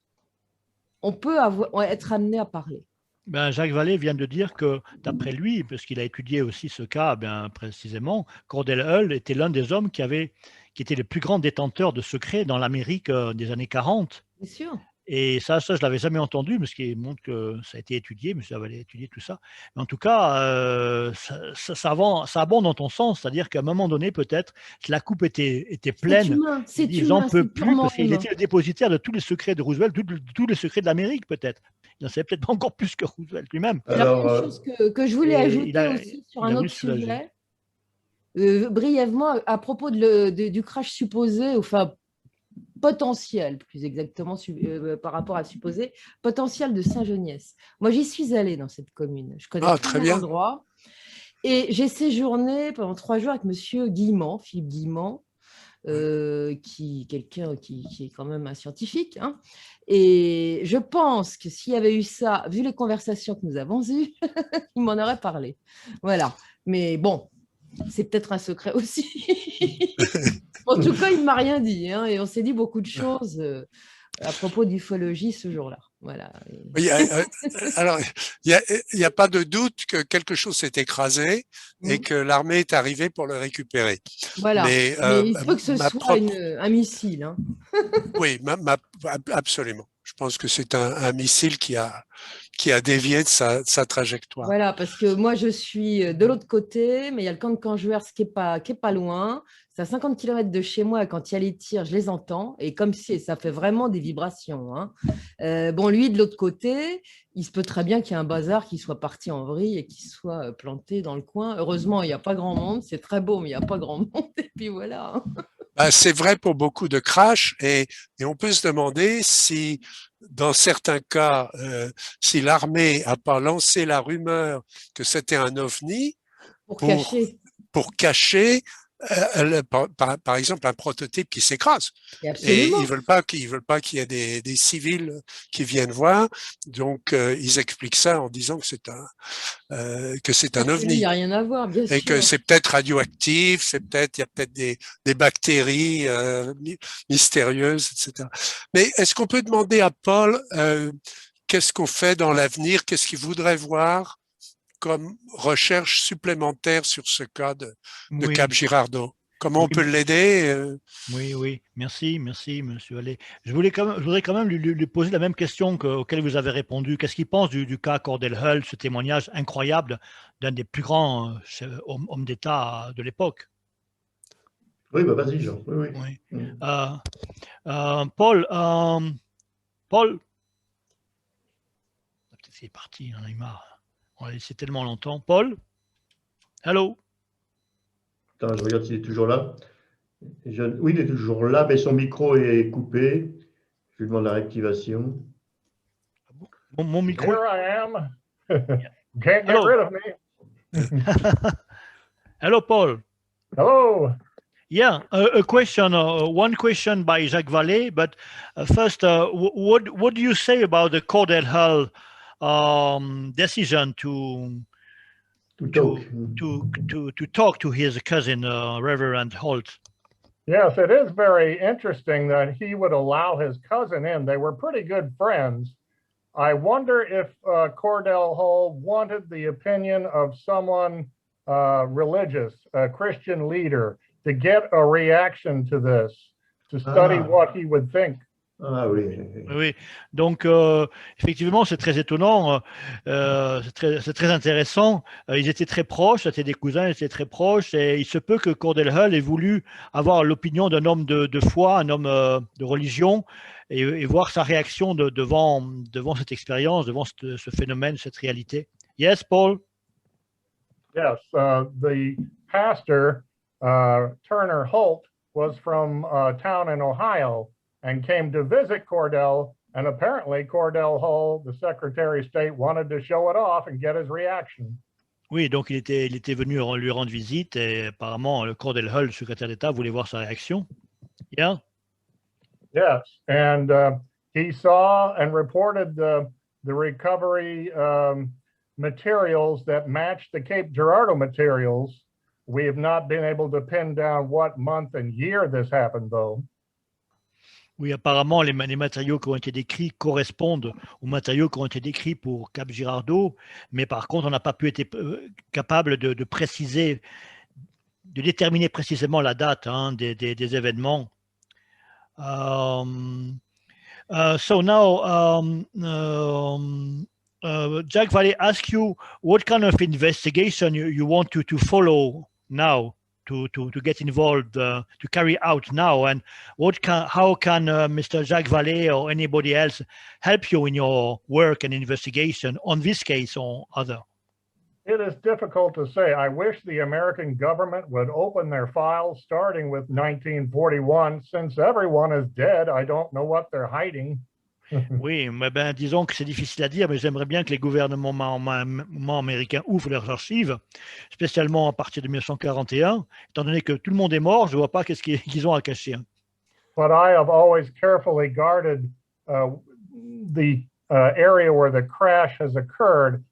on peut être amené à parler. Ben, Jacques Vallée vient de dire que, d'après lui, parce qu'il a étudié aussi ce cas bien précisément, Cordell Hull était l'un des hommes qui était le plus grand détenteur de secrets dans l'Amérique des années 40. Bien sûr. Et ça je ne l'avais jamais entendu, mais ce qui montre que ça a été étudié, mais ça va aller étudier tout ça. Mais en tout cas, ça abonde dans ton sens, c'est-à-dire qu'à un moment donné, peut-être, la coupe était pleine. Humain, c'est Ils n'en humain, peut c'est plus purement parce qu'il humain. était le dépositaire de tous les secrets de Roosevelt, tous les secrets de l'Amérique, peut-être. Il en savait peut-être pas encore plus que Roosevelt lui-même. Alors, une chose que je voulais et ajouter aussi sur il un a voulu autre se soulager. sujet, brièvement, à propos du crash supposé, enfin potentiel, plus exactement par rapport à supposé, potentiel de Saint-Geniès. Moi, j'y suis allée dans cette commune. Je connais très bien l'endroit. Et j'ai séjourné pendant 3 jours avec monsieur Guillemant, Philippe Guillemant, quelqu'un qui est quand même un scientifique. Hein. Et je pense que s'il y avait eu ça, vu les conversations que nous avons eues, il m'en aurait parlé. Voilà. Mais bon, c'est peut-être un secret aussi. En tout cas, il ne m'a rien dit. Hein, et on s'est dit beaucoup de choses à propos d'ufologie ce jour-là. Voilà. Alors, il n'y a pas de doute que quelque chose s'est écrasé et que l'armée est arrivée pour le récupérer. Voilà. Mais il se peut que ce soit un missile. Hein. Oui, absolument. Je pense que c'est un missile qui a dévié de sa trajectoire. Voilà, parce que moi, je suis de l'autre côté, mais il y a le camp de Canjuers qui est pas loin. C'est à 50 km de chez moi. Quand il y a les tirs, je les entends. Et comme si ça fait vraiment des vibrations. Hein. Bon, lui, de l'autre côté, il se peut très bien qu'il y ait un bazar qui soit parti en vrille et qui soit planté dans le coin. Heureusement, il n'y a pas grand monde. C'est très beau, mais il n'y a pas grand monde. Et puis voilà. C'est vrai pour beaucoup de crashs et on peut se demander si, dans certains cas, si l'armée n'a pas lancé la rumeur que c'était un ovni pour cacher par exemple un prototype qui s'écrase. Et ils veulent pas qu'il y ait des civils qui viennent voir, donc ils expliquent ça en disant que c'est un ovni. Il n'y a rien à voir, bien sûr. Et que c'est peut-être radioactif, il y a peut-être des bactéries mystérieuses, etc. Mais est-ce qu'on peut demander à Paul qu'est-ce qu'on fait dans l'avenir, qu'est-ce qu'il voudrait voir comme recherche supplémentaire sur ce cas de Cap Girardeau? Comment on peut l'aider? Oui. Merci, monsieur Allais. Je voudrais quand même lui poser la même question auquel vous avez répondu. Qu'est-ce qu'il pense du cas Cordell Hull, ce témoignage incroyable d'un des plus grands hommes d'État de l'époque? Oui, bah vas-y, Jean. Oui, oui. Oui. Mm. Paul, Paul, peut-être qu'il est parti, on en a eu marre. On l'a laissé tellement longtemps. Paul, hello. Attends, je regarde s'il est toujours là. Oui, il est toujours là, mais son micro est coupé. Je lui demande la réactivation. Mon micro. Here I am. Can't get Hello. rid of me. Hello, Paul. Hello. Yeah, a question, one question by Jacques Vallée, but first, what do you say about the Cordell Hull decision to Talk. talk to his cousin, Reverend Holt? Yes, it is very interesting that he would allow his cousin in. They were pretty good friends. I wonder if Cordell Hull wanted the opinion of someone religious, a Christian leader, to get a reaction to this, to study what he would think. Ah oui. Oui, donc effectivement, c'est très étonnant, c'est très intéressant. Ils étaient très proches, c'était des cousins, ils étaient très proches, et il se peut que Cordell Hull ait voulu avoir l'opinion d'un homme de foi, un homme de religion, et voir sa réaction devant cette expérience, devant ce phénomène, cette réalité. Yes, Paul? Yes, the pastor, Turner Holt, was from a town in Ohio and came to visit Cordell. And apparently Cordell Hull, the Secretary of State, wanted to show it off and get his reaction. Oui, donc il était venu lui rendre visite et apparemment le Cordell Hull, le secrétaire d'État, voulait voir sa réaction. Yeah? Yes, and he saw and reported the recovery materials that matched the Cape Girardeau materials. We have not been able to pin down what month and year this happened, though. Oui, apparemment, les matériaux qui ont été décrits correspondent aux matériaux qui ont été décrits pour Cap Girardeau, mais par contre, on n'a pas pu être capable de préciser, de déterminer précisément la date des événements. So now, Jacques Vallée ask you what kind of investigation you want to follow now, to get involved, to carry out now, and how can Mr. Jacques Vallée or anybody else help you in your work and investigation on this case or other? It is difficult to say. I wish the American government would open their files starting with 1941. Since everyone is dead, I don't know what they're hiding. Oui, mais disons que c'est difficile à dire, mais j'aimerais bien que les gouvernements américains ouvrent leurs archives, spécialement à partir de 1941, étant donné que tout le monde est mort, je ne vois pas qu'est-ce qu'ils ont à cacher. But I have always carefully guarded the area where the crash has occurred.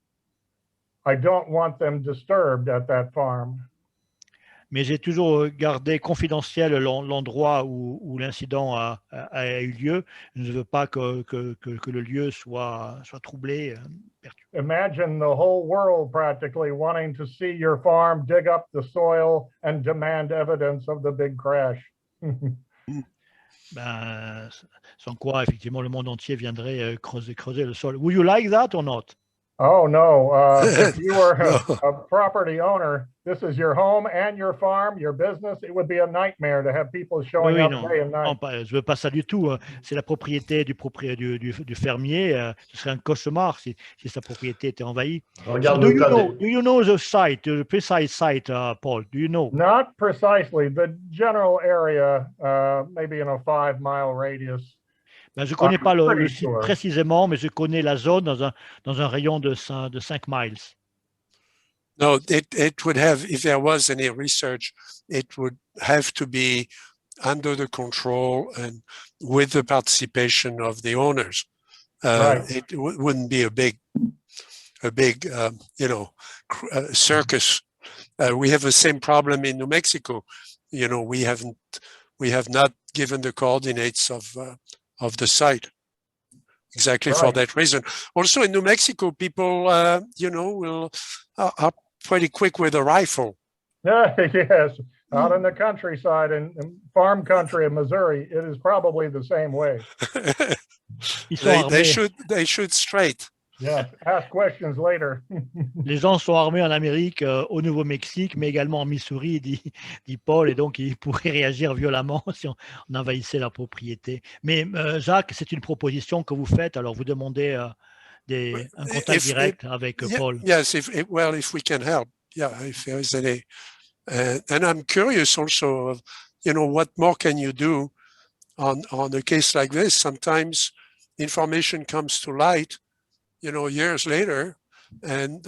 I don't want them disturbed at that farm. Mais j'ai toujours gardé confidentiel l'endroit où l'incident a eu lieu. Je ne veux pas que le lieu soit troublé, perturbé. Imagine the whole world practically wanting to see your farm, dig up the soil, and demand evidence of the big crash. Sans quoi, effectivement, le monde entier viendrait creuser le sol. Would you like that or not? Oh, no. If you were a property owner, this is your home and your farm, your business. It would be a nightmare to have people showing up day and night. Non, je veux pas ça du tout. C'est la propriété du fermier. Ce serait un cauchemar si sa propriété était envahie. Regarde, do you know the site, the precise site, Paul? Do you know? Not precisely. The general area, maybe in a 5-mile radius. Je ne connais pas le site précisément, mais je connais la zone dans un rayon de 5 miles. No, it would have, if there was any research, it would have to be under the control and with the participation of the owners. Right. It wouldn't be a big circus. We have the same problem in New Mexico. We have not given the coordinates of the site, exactly for that reason. Also in New Mexico, people, are pretty quick with a rifle. Yes, out in the countryside and farm country of Missouri, it is probably the same way. They shoot straight. Yes, ask questions later. Les gens sont armés en Amérique, au Nouveau-Mexique, mais également en Missouri, dit Paul, et donc ils pourraient réagir violemment si on envahissait leur propriété. Mais Jacques, c'est une proposition que vous faites, alors vous demandez un contact direct avec Paul. Yes, if we can help, if there is any. And I'm curious also of, what more can you do on a case like this? Sometimes information comes to light, years later, and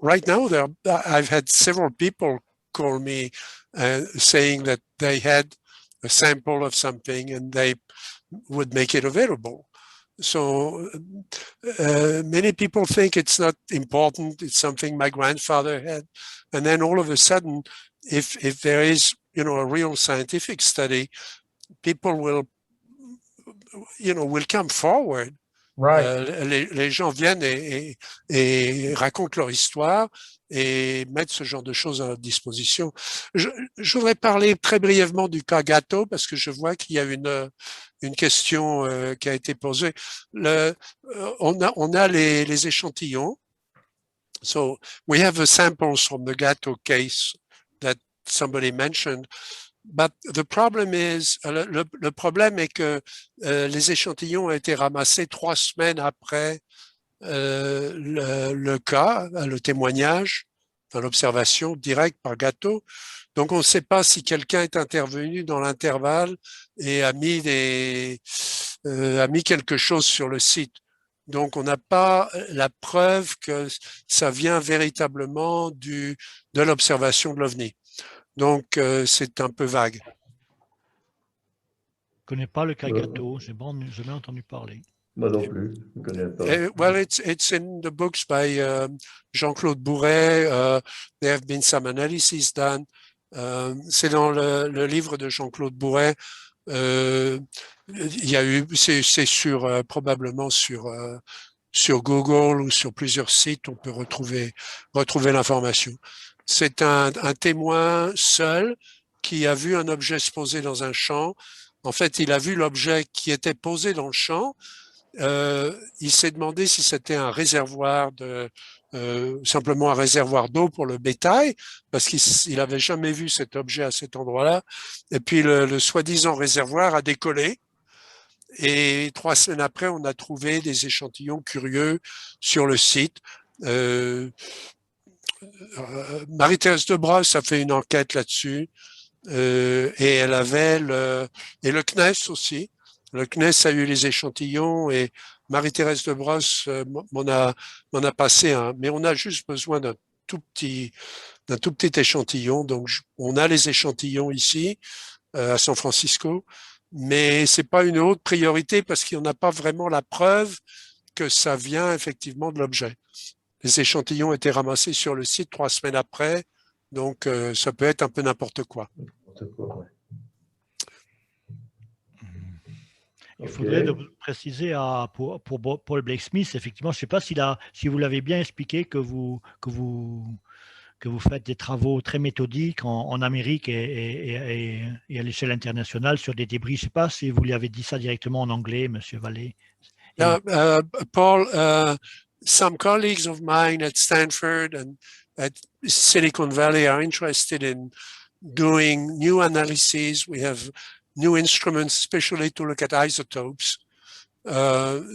right now I've had several people call me saying that they had a sample of something and they would make it available. So many people think it's not important. It's something my grandfather had. And then all of a sudden, if there is, a real scientific study, people will come forward. Right. Les gens viennent et racontent leur histoire et mettent ce genre de choses à disposition. Je voudrais parler très brièvement du cas Gâteau parce que je vois qu'il y a une question qui a été posée. On a les échantillons. So we have the samples from the Gâteau case that somebody mentioned. But the problem is, le problème est que les échantillons ont été ramassés 3 semaines après le cas, le témoignage, l'observation directe par Gâteau. Donc, on ne sait pas si quelqu'un est intervenu dans l'intervalle et a mis quelque chose sur le site. Donc, on n'a pas la preuve que ça vient véritablement de l'observation de l'OVNI. Donc, c'est un peu vague. Je ne connais pas le cas Gâteau, je n'ai jamais entendu parler. Moi non plus, je ne connais pas. Well, it's in the books by Jean-Claude Bourret. There have been some analyses done. C'est dans le livre de Jean-Claude Bourret. Il y a eu, c'est probablement sur Google ou sur plusieurs sites, on peut retrouver l'information. C'est un témoin seul qui a vu un objet se poser dans un champ. En fait, il a vu l'objet qui était posé dans le champ. Il s'est demandé si c'était un réservoir simplement un réservoir d'eau pour le bétail, parce qu'il n'avait jamais vu cet objet à cet endroit-là. Et puis le soi-disant réservoir a décollé. Et 3 semaines après, on a trouvé des échantillons curieux sur le site. Marie-Thérèse de Brosse a fait une enquête là-dessus et elle avait le CNES aussi. Le CNES a eu les échantillons et Marie-Thérèse de Brosse m'en a passé un. Mais on a juste besoin d'un tout petit échantillon. Donc on a les échantillons ici à San Francisco, mais c'est pas une haute priorité parce qu'il n'y en a pas vraiment la preuve que ça vient effectivement de l'objet. Les échantillons étaient ramassés sur le site 3 semaines après, donc ça peut être un peu n'importe quoi. Ouais. Il faudrait préciser pour Paul Blake Smith, effectivement, je ne sais pas si vous l'avez bien expliqué que vous faites des travaux très méthodiques en Amérique et à l'échelle internationale sur des débris. Je ne sais pas si vous lui avez dit ça directement en anglais, Monsieur Vallée. Paul, some colleagues of mine at Stanford and at Silicon Valley are interested in doing new analyses. We have new instruments, especially to look at isotopes.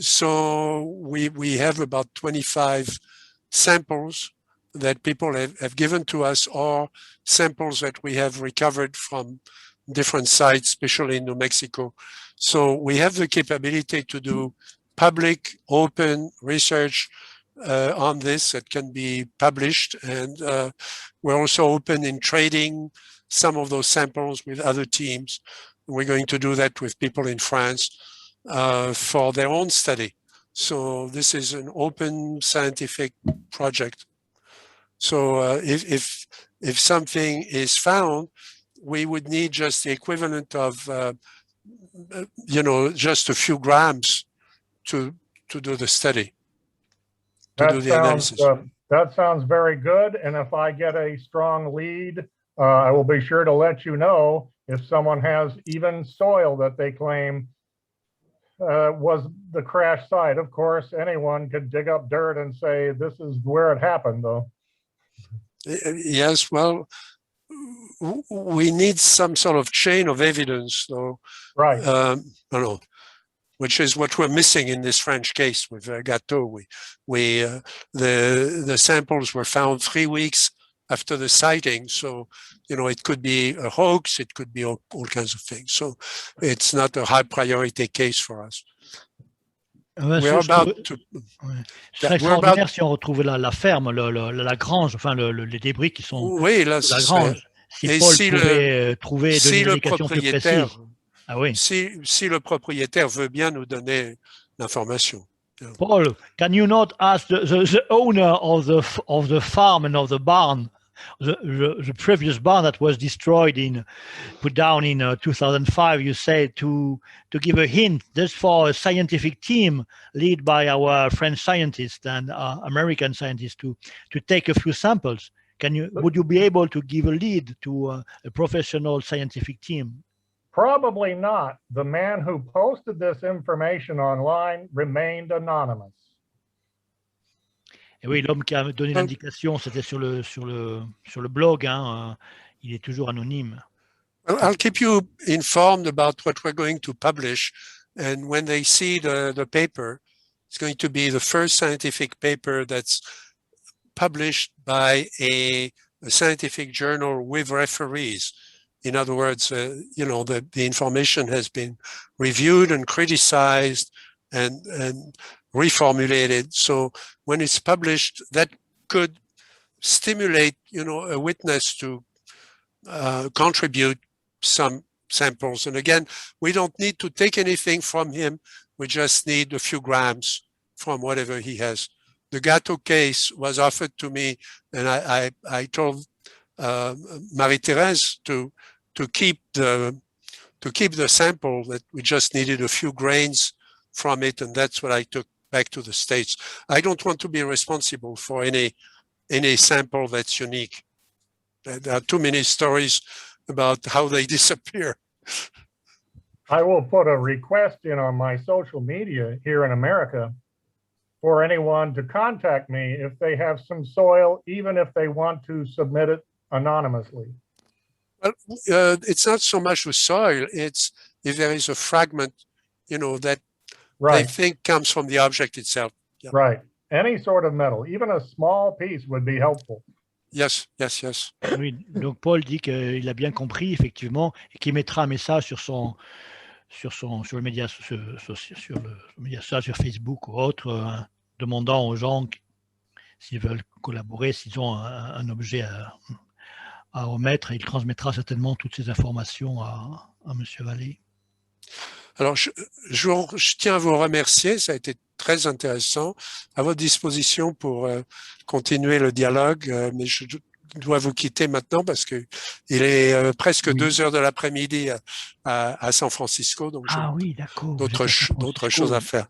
So we have about 25 samples that people have given to us, or samples that we have recovered from different sites, especially in New Mexico. So we have the capability to do public, open research on this that can be published. And we're also open in trading some of those samples with other teams. We're going to do that with people in France for their own study. So this is an open scientific project. So if something is found, we would need just the equivalent of, just a few grams to do the study, do the analysis. That sounds very good. And if I get a strong lead, I will be sure to let you know if someone has even soil that they claim was the crash site. Of course, anyone could dig up dirt and say this is where it happened, though. Yes, well, we need some sort of chain of evidence, though. Right. I don't know, which is what we're missing in this French case with Gâteau. The samples were found 3 weeks after the sighting, so it could be a hoax, it could be all kinds of things. So it's not a high priority case for us. We're about to. Ce serait extraordinaire si on retrouvait la ferme, la grange, enfin les débris qui sont oui, là, la grange. Si Paul pouvait trouver des indications plus précises. Ah oui. Si le propriétaire veut bien nous donner l'information. Paul, can you not ask the owner of the farm and of the barn, the previous barn that was put down in 2005, you said to give a hint, just for a scientific team led by our French scientists and American scientists to take a few samples. Would you be able to give a lead to a professional scientific team? Probably not. The man who posted this information online remained anonymous. Et oui, l'homme qui a donné l'indication, c'était sur le blog. Hein, il est toujours anonyme. I'll keep you informed about what we're going to publish, and when they see the paper, it's going to be the first scientific paper that's published by a scientific journal with referees. In other words, the information has been reviewed and criticized and reformulated. So when it's published, that could stimulate, a witness to contribute some samples. And again, we don't need to take anything from him. We just need a few grams from whatever he has. The Gâteau case was offered to me, and I told Marie-Thérèse to keep the sample, that we just needed a few grains from it, and that's what I took back to the States. I don't want to be responsible for any sample that's unique. There are too many stories about how they disappear. I will put a request in on my social media here in America for anyone to contact me if they have some soil, even if they want to submit it anonymously. Well, it's not so much the soil, it's if there is a fragment, that right. they think comes from the object itself. Yeah. Right. Any sort of metal, even a small piece would be helpful. Yes. Oui, donc Paul dit qu'il a bien compris, effectivement, et qu'il mettra un message sur le média social, sur Facebook ou autre, demandant aux gens s'ils veulent collaborer, s'ils ont un objet à remettre, et il transmettra certainement toutes ces informations à M. Vallée. Alors, je tiens à vous remercier, ça a été très intéressant, à votre disposition pour continuer le dialogue, mais je dois vous quitter maintenant parce que il est presque 2 heures de l'après-midi à San Francisco, donc oui, d'accord. D'autres choses à faire.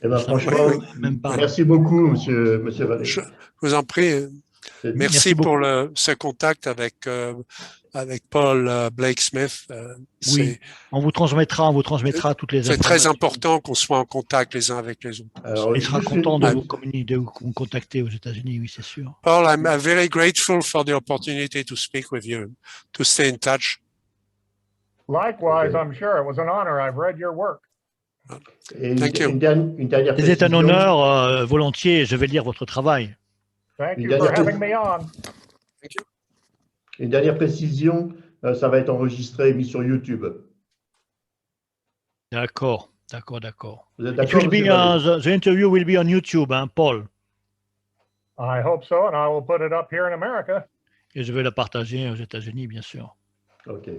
Donc, franchement, merci beaucoup, monsieur Vallée. Je vous en prie. Merci pour ce contact avec Paul Blake-Smith. Oui, on vous transmettra toutes les informations. C'est très important qu'on soit en contact les uns avec les autres. Alors, il sera content de vous contacter aux États-Unis, oui, c'est sûr. Paul, I'm very grateful for the opportunity to speak with you, to stay in touch. Likewise, I'm sure it was an honor. I've read your work. Thank you. C'est un honneur, volontiers, je vais lire votre travail. Thank you for having me on. Thank you. Une dernière précision, ça va être enregistré et mis sur YouTube. D'accord. Vous êtes d'accord, the interview will be on YouTube, hein, Paul. I hope so, and I will put it up here in America. Et je vais la partager aux États-Unis, bien sûr. OK.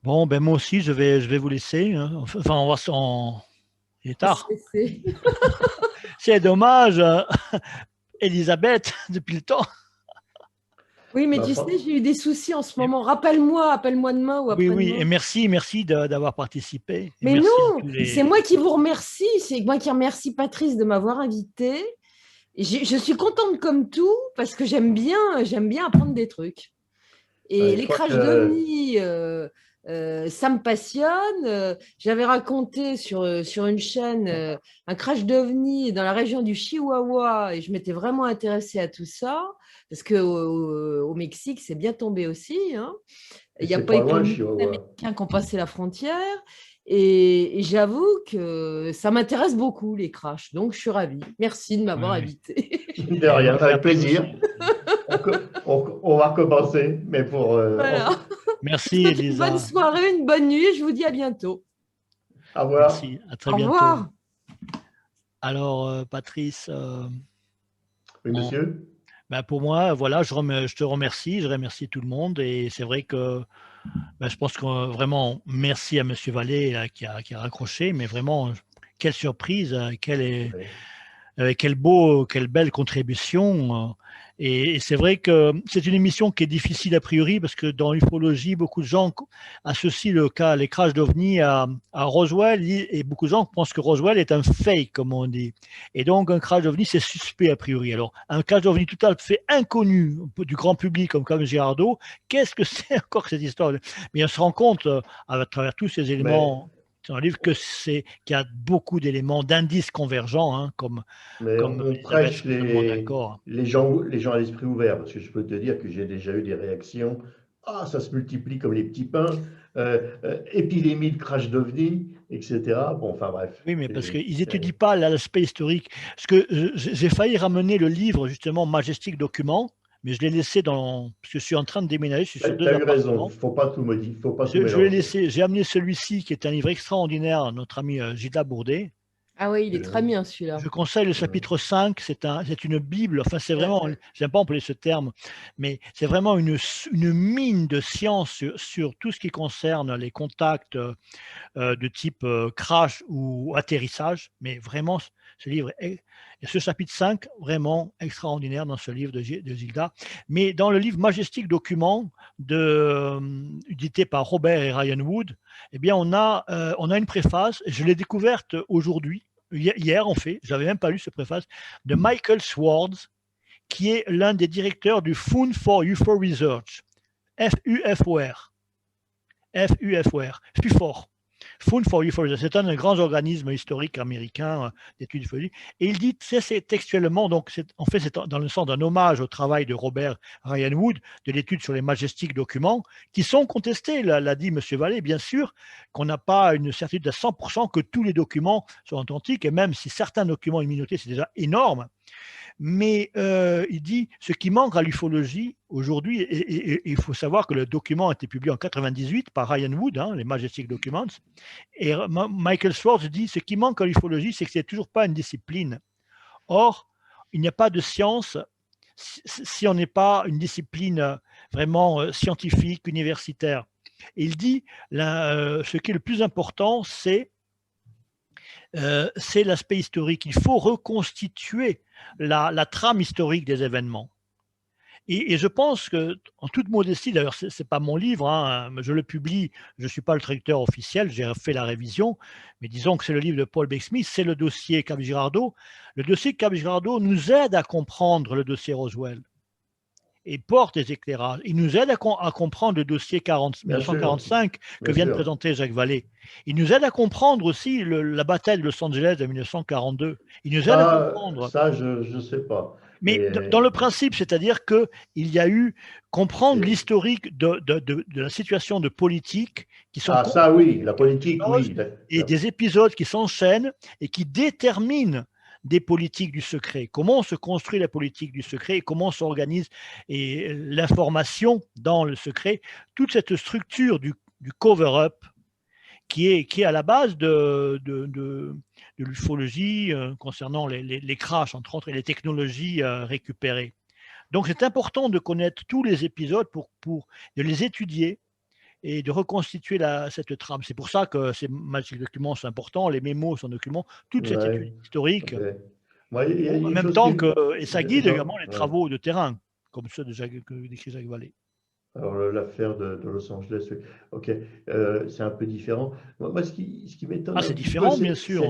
Bon, ben moi aussi, je vais vous laisser. Hein. Enfin, on va il est tard. C'est dommage, Elisabeth, depuis le temps. Oui, mais tu sais, j'ai eu des soucis en ce moment. Rappelle-moi demain ou après-demain. Oui, et merci d'avoir participé. Mais non, c'est moi qui vous remercie. C'est moi qui remercie Patrice de m'avoir invité. Je suis contente comme tout parce que j'aime bien apprendre des trucs. Et les crashs d'OVNI, Ça me passionne. J'avais raconté sur une chaîne un crash d'OVNI dans la région du Chihuahua et je m'étais vraiment intéressée à tout ça parce qu'au Mexique, c'est bien tombé aussi. Hein. Il n'y a pas eu que les Américains qui ont passé la frontière. Et j'avoue que ça m'intéresse beaucoup, les crashs. Donc, je suis ravie. Merci de m'avoir invité. De rien, avec plaisir. On va commencer, mais pour... Voilà. Merci, Elisa. Bonne soirée, une bonne nuit. Je vous dis à bientôt. Au revoir. Merci, à très bientôt. Au revoir. Alors, Patrice. Oui, monsieur. Ben pour moi, voilà, je te remercie, je remercie tout le monde. Et c'est vrai que je pense que vraiment, merci à M. Vallée là, qui a raccroché, mais vraiment, quelle surprise, quelle belle contribution. Et c'est vrai que c'est une émission qui est difficile a priori parce que dans l'ufologie, beaucoup de gens associent les crashs d'OVNI à Roswell et beaucoup de gens pensent que Roswell est un fake, comme on dit. Et donc, un crash d'OVNI, c'est suspect a priori. Alors, un crash d'OVNI tout à fait inconnu du grand public comme Girardot, qu'est-ce que c'est encore que cette histoire? Mais on se rend compte à travers tous ces éléments. C'est un livre qu'il y a beaucoup d'éléments, d'indices convergents, hein, comme on prêche les gens à l'esprit ouvert, parce que je peux te dire que j'ai déjà eu des réactions. Ah, ça se multiplie comme les petits pains, épidémie de crash d'OVNI, etc. Bon, enfin bref. Oui, mais parce qu'ils n'étudient pas l'aspect historique. Parce que j'ai failli ramener le livre, justement, Majestic Document, mais je l'ai laissé parce que je suis en train de déménager. Je suis sur 2 appartements. Tu as eu raison, il ne faut pas tout modifier, il ne faut pas tout mélanger. Je l'ai laissé, j'ai amené celui-ci qui est un livre extraordinaire, notre ami Gilda Bourdet. Ah oui, il est très bien celui-là. Je conseille le chapitre 5, c'est une Bible, enfin c'est vraiment, j'aime pas employer ce terme, mais c'est vraiment une mine de science sur tout ce qui concerne les contacts de type crash ou atterrissage, mais vraiment ce livre est, et ce chapitre 5, vraiment extraordinaire dans ce livre de Gilda. Mais dans le livre Majestic Document, édité par Robert et Ryan Wood, eh bien on a une préface, je l'ai découverte aujourd'hui, hier en fait, je n'avais même pas lu cette préface, de Michael Swartz, qui est l'un des directeurs du Fund for UFO Research, FUFOR, FUFOR. Fund for UFO Research, c'est un des grands organismes historiques américains d'études ufologiques. Et il dit, c'est textuellement, donc en fait c'est dans le sens d'un hommage au travail de Robert Ryan Wood, de l'étude sur les Majestic Documents, qui sont contestés, l'a dit M. Vallée, bien sûr, qu'on n'a pas une certitude à 100% que tous les documents sont authentiques, et même si certains documents immunité, c'est déjà énorme. Mais il dit, ce qui manque à l'ufologie aujourd'hui, et il faut savoir que le document a été publié en 1998 par Ryan Wood, hein, les Majestic Documents, et Michael Swartz dit, ce qui manque à l'ufologie, c'est que ce n'est toujours pas une discipline. Or, il n'y a pas de science si on n'est pas une discipline vraiment scientifique, universitaire. Et il dit, ce qui est le plus important, c'est l'aspect historique. Il faut reconstituer la trame historique des événements. Et je pense que, en toute modestie, d'ailleurs, ce n'est pas mon livre, hein, je le publie, je ne suis pas le traducteur officiel, j'ai fait la révision, mais disons que c'est le livre de Paul Beck-Smith, c'est le dossier Cap-Girardeau. Le dossier Cap-Girardeau nous aide à comprendre le dossier Roswell et porte des éclairages. Il nous aide à comprendre le dossier 1945 que vient de présenter Jacques Vallée. Il nous aide à comprendre aussi la bataille de Los Angeles de 1942. Il nous aide à comprendre. Ça, je ne sais pas. Mais dans le principe, c'est-à-dire qu'il y a eu comprendre l'historique de la situation de politique qui sont... Ah, ça oui, la politique, oui. Et des épisodes qui s'enchaînent et qui déterminent des politiques du secret, comment se construit la politique du secret et comment s'organise l'information dans le secret, toute cette structure du cover-up qui est à la base de l'ufologie concernant les crashs, entre autres, et les technologies récupérées. Donc c'est important de connaître tous les épisodes de les étudier et de reconstituer cette trame. C'est pour ça que ces Majestic Documents sont importants, les mémos sont documents, toute cette étude historique, en même temps et ça guide également les travaux de terrain, comme ceux que décrit Jacques Vallée. Alors l'affaire de Los Angeles, ok, c'est un peu différent. Moi, ce qui m'étonne, c'est différent, bien sûr.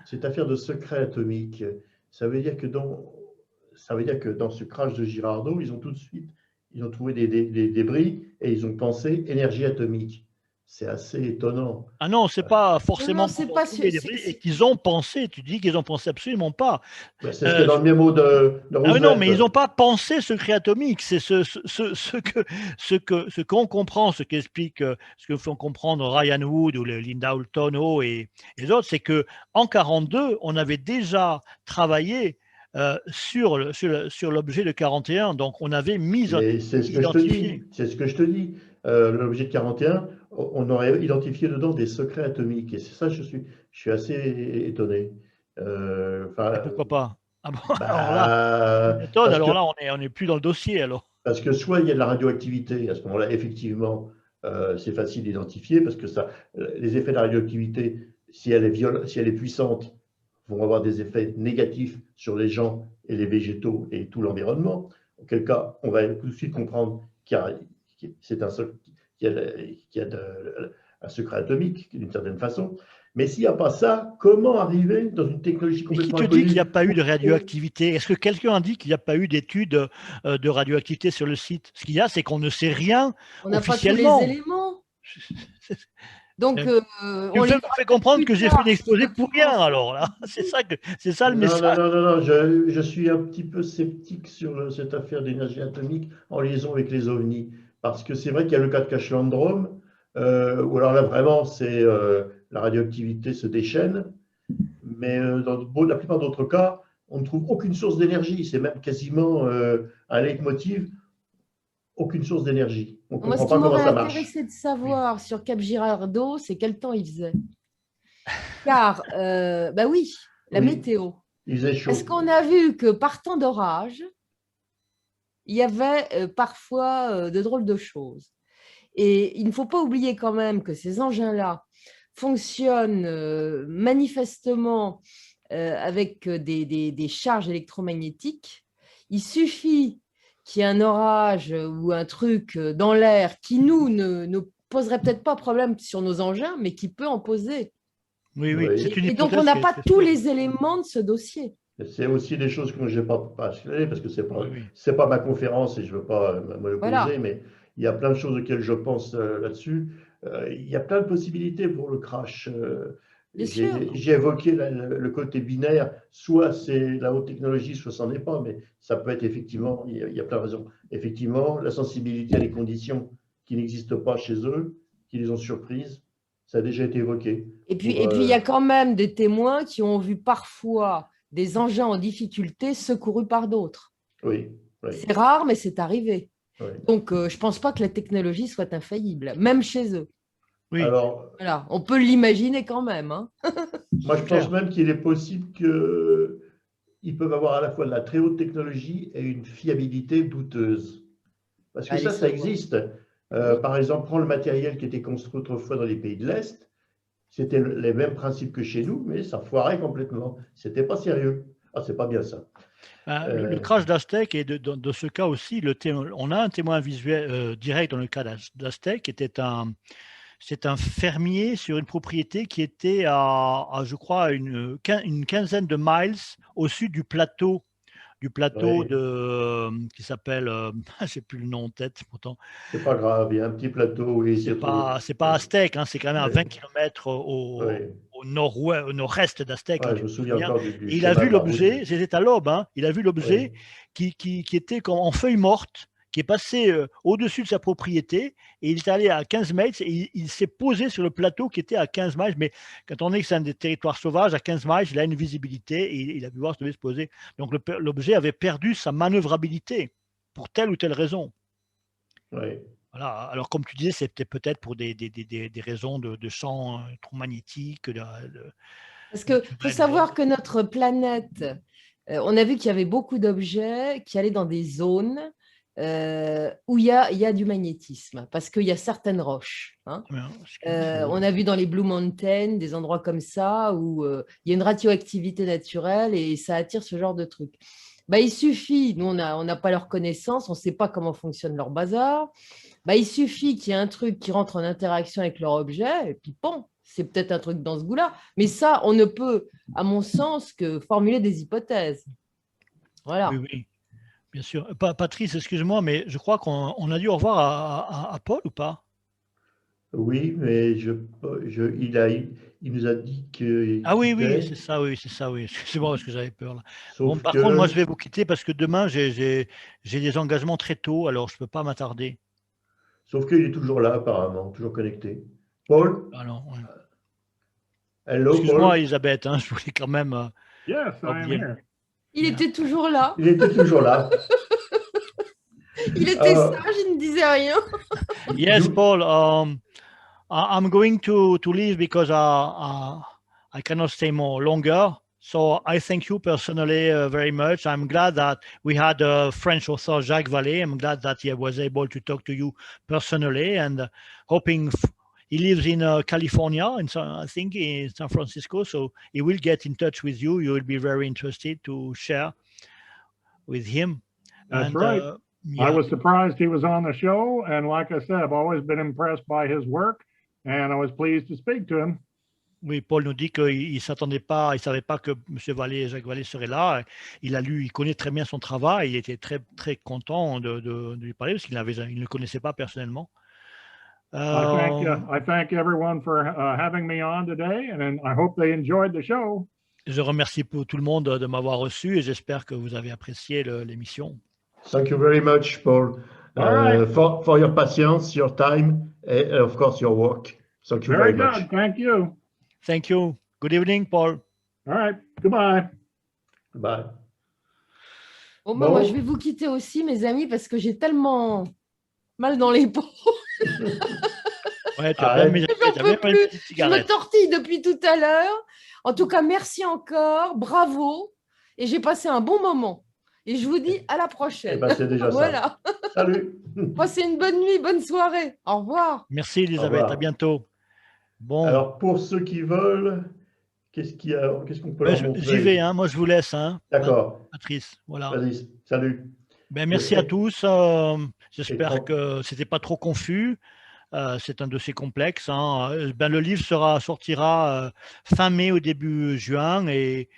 Cette affaire de secret atomique, ça veut dire que dans ce crash de Girardot, ils ont tout de suite, ils ont trouvé des débris et ils ont pensé énergie atomique. C'est assez étonnant. Ah non, c'est pas forcément Non, c'est pas et qu'ils ont pensé. Tu dis qu'ils ont pensé absolument pas. C'est ce qu'il y a dans le mémo de Ah Roosevelt. non, mais ils n'ont pas pensé secret atomique. C'est ce qu'on comprend, ce qu'explique, ce que font comprendre Ryan Wood ou Linda Holton et les autres, c'est que en 42, on avait déjà travaillé sur l'objet de 41. Donc, on avait Mais c'est ce que je te identifié. dis. C'est ce que je te dis. L'objet de 41, on aurait identifié dedans des secrets atomiques. Et c'est ça, je suis assez étonné. Et pourquoi pas? Ah bon, alors là, Bah, méthode, alors là, on est plus dans le dossier alors. parce que soit il y a de la radioactivité, à ce moment-là, effectivement, c'est facile d'identifier, parce que les effets de la radioactivité, si elle est puissante, vont avoir des effets négatifs sur les gens et les végétaux et tout l'environnement. Auquel cas, on va tout de suite comprendre qu'il y a un secret atomique, d'une certaine façon. Mais s'il n'y a pas ça, comment arriver dans une technologie Mais qui complètement te dit inconnue? qu'il n'y a pas eu de radioactivité? Est-ce que quelqu'un a dit qu'il n'y a pas eu d'études de radioactivité sur le site? Ce qu'il y a, c'est qu'on ne sait rien On n'a pas tous officiellement. les éléments. Donc, Tu on me les fais comprendre que j'ai fait une exposé tard, pour rien, alors là. C'est ça le Non, message. non, je suis un petit peu sceptique sur cette affaire d'énergie atomique en liaison avec les ovnis. Parce que c'est vrai qu'il y a le cas de Cache-Landrum, où alors là, vraiment, la radioactivité se déchaîne. Mais dans la plupart d'autres cas, on ne trouve aucune source d'énergie. C'est même quasiment un leitmotiv, aucune source d'énergie. On ne moi, ce comprend qui pas comment m'aurait ça marche. intéressé de savoir sur Cap Girardeau, c'est quel temps il faisait. Car, bah oui, la Oui. météo. Il faisait chaud. Est-ce qu'on a vu que par temps d'orage, il y avait parfois de drôles de choses. Et il ne faut pas oublier quand même que ces engins-là fonctionnent manifestement avec des charges électromagnétiques. Il suffit qu'il y ait un orage ou un truc dans l'air qui ne poserait peut-être pas problème sur nos engins, mais qui peut en poser. Oui, oui, Oui. c'est une Et donc, hypothèse on n'a qui est pas très tous sûre. les éléments de ce dossier. C'est aussi des choses que je n'ai pas passionné parce que ce n'est pas, Oui, oui. c'est pas ma conférence et je ne veux pas monopoliser, Voilà. mais il y a plein de choses auxquelles je pense là-dessus. Il y a plein de possibilités pour le crash. Bien sûr. J'ai évoqué le côté binaire, soit c'est la haute technologie, soit ça n'en est pas, mais ça peut être effectivement, il y a plein de raisons. Effectivement, la sensibilité à des conditions qui n'existent pas chez eux, qui les ont surprises, ça a déjà été évoqué. Et puis, il y a quand même des témoins qui ont vu parfois des engins en difficulté secourus par d'autres. Oui, oui, C'est rare, mais c'est arrivé. oui. Donc, je ne pense pas que la technologie soit infaillible, même chez eux. Oui. Alors, Voilà, on peut l'imaginer quand même. Hein. moi, je pense même qu'il est possible qu'ils peuvent avoir à la fois de la très haute technologie et une fiabilité douteuse. Parce que Allez ça savoir. existe. Par exemple, prends le matériel qui était construit autrefois dans les pays de l'Est. C'était les mêmes principes que chez nous, mais ça foirait complètement. C'était pas sérieux. Ah, c'est pas bien ça. Le crash d'Aztec et de ce cas aussi, on a un témoin visuel direct dans le cas d'Aztec, c'est un fermier sur une propriété qui était je crois, une quinzaine de miles au sud du plateau Oui. qui s'appelle, je sais plus le nom en tête pourtant. C'est pas grave, il y a un petit plateau. Oui, C'est pas Aztec, hein, c'est quand même à Oui. 20 km Oui. au nord-est d'Aztec. Ah, hein, je me tu te souviens souviens. encore du Et il a schéma vu de la route. l'objet, c'était à l'aube, hein, il a vu l'objet Oui. qui était comme en feuille morte, qui est passé au-dessus de sa propriété, et il est allé à 15 mètres, et il s'est posé sur le plateau qui était à 15 miles, mais quand on est que c'est un des territoires sauvages, à 15 miles, il a une visibilité, et il a pu voir ce devait se poser. Donc l'objet avait perdu sa manœuvrabilité, pour telle ou telle raison. Oui. Voilà. Alors, comme tu disais, c'était peut-être pour des raisons de champ électromagnétique. Parce qu'il faut savoir que notre planète, on a vu qu'il y avait beaucoup d'objets qui allaient dans des zones où il y a du magnétisme, parce qu'il y a certaines roches. Hein. On a vu dans les Blue Mountains des endroits comme ça où il y a une radioactivité naturelle et ça attire ce genre de trucs. Bah, il suffit, nous on n'a pas leur connaissance, on ne sait pas comment fonctionne leur bazar. Bah, il suffit qu'il y ait un truc qui rentre en interaction avec leur objet, et puis bon, c'est peut-être un truc dans ce goût-là. Mais ça, on ne peut, à mon sens, que formuler des hypothèses. Voilà. Oui, oui. Bien sûr. Patrice, excuse-moi, mais je crois qu'on a dit au revoir à Paul ou pas? Oui, mais il nous a dit qu'il Ah oui, oui, quittait, c'est ça, oui, c'est ça, oui. C'est bon parce que j'avais peur là. Bon, sauf par contre, moi, je que, vais vous quitter parce que demain, j'ai des engagements très tôt, alors je ne peux pas m'attarder. sauf qu'il est toujours là, apparemment, toujours connecté. Paul? Alors, ouais. Hello, Excuse-moi, Paul? Elisabeth, hein, je voulais quand même Yes, pas I am oublier. here. Il était toujours là. Il était toujours là. Il était Ah, sage, il ne disait rien. Yes, you- Paul, I'm going to leave because I cannot stay more longer. So I thank you personally very much. I'm glad that we had French author Jacques Vallée. I'm glad that he was able to talk to you personally and hoping he lives in California, and so I think in San Francisco. So he will get in touch with you. You will be very interested to share with him. That's And, right. I yeah. was surprised he was on the show. And like I said, I've always been impressed by his work. And I was pleased to speak to him. Oui, Paul nous dit qu'il ne s'attendait pas, il savait pas que M. Vallée, Jacques Vallée serait là. Il a lu, il connaît très bien son travail. Il était très, très content de lui parler parce qu'il ne le connaissait pas personnellement. I thank everyone for having me on today. And I hope they enjoyed the show. Je remercie tout le monde de m'avoir reçu et j'espère que vous avez apprécié l'émission. Thank you very much, Paul, All right. for your patience, your time, and of course your work. Thank you Very very much. good. Thank you. Thank you. Good evening, Paul. All right. Goodbye. Bye. Bon, bah, moi, je vais vous quitter aussi, mes amis, parce que j'ai tellement mal dans les peaux. Ouais, tu as bien mis une petite Je me cigarette. tortille depuis tout à l'heure. En tout cas, merci encore. Bravo. Et j'ai passé un bon moment. Et je vous dis à la prochaine. Eh ben, c'est déjà Voilà. ça. Salut. Passez une bonne nuit, bonne soirée. Au revoir. Merci, Elisabeth. À bientôt. Bon. Alors, pour ceux qui veulent, qu'est-ce qu'on peut leur montrer? J'y vais, hein. Moi je vous laisse, hein. D'accord. Patrice, voilà. Vas-y, salut. Ben, merci à tous. J'espère que c'était pas trop confus. C'est un dossier complexe, hein. Ben, le livre sortira fin mai au début juin et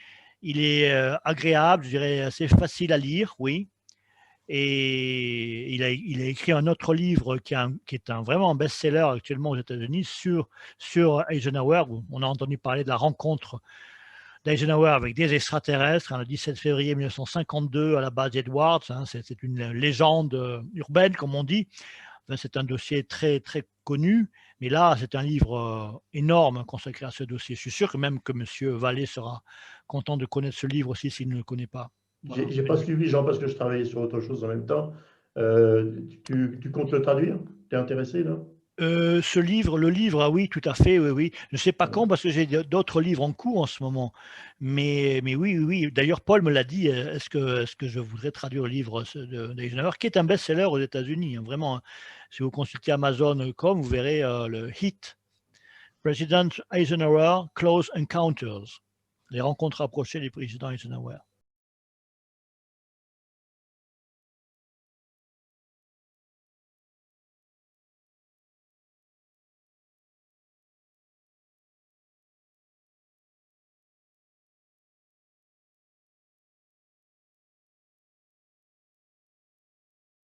il est agréable, je dirais assez facile à lire, oui. Et il a écrit un autre livre qui est vraiment un best-seller actuellement aux États-Unis sur Eisenhower. On a entendu parler de la rencontre d'Eisenhower avec des extraterrestres le 17 février 1952 à la base Edwards. Hein, c'est une légende urbaine, comme on dit. Enfin, c'est un dossier très, très connu. Mais là, c'est un livre énorme consacré à ce dossier. Je suis sûr que même que M. Vallée sera content de connaître ce livre aussi s'il ne le connaît pas. Voilà. J'ai pas suivi, Jean, parce que je travaillais sur autre chose en même temps. Tu comptes le traduire? Tu es intéressé, là? Le livre, ah oui, tout à fait, oui, oui. Je ne sais pas quand, parce que j'ai d'autres livres en cours en ce moment. Mais oui, oui. D'ailleurs, Paul me l'a dit, est-ce que je voudrais traduire le livre d'Eisenhower, qui est un best-seller aux États-Unis, hein, vraiment. Hein. Si vous consultez Amazon.com, vous verrez le hit President Eisenhower Close Encounters, les rencontres approchées du président Eisenhower.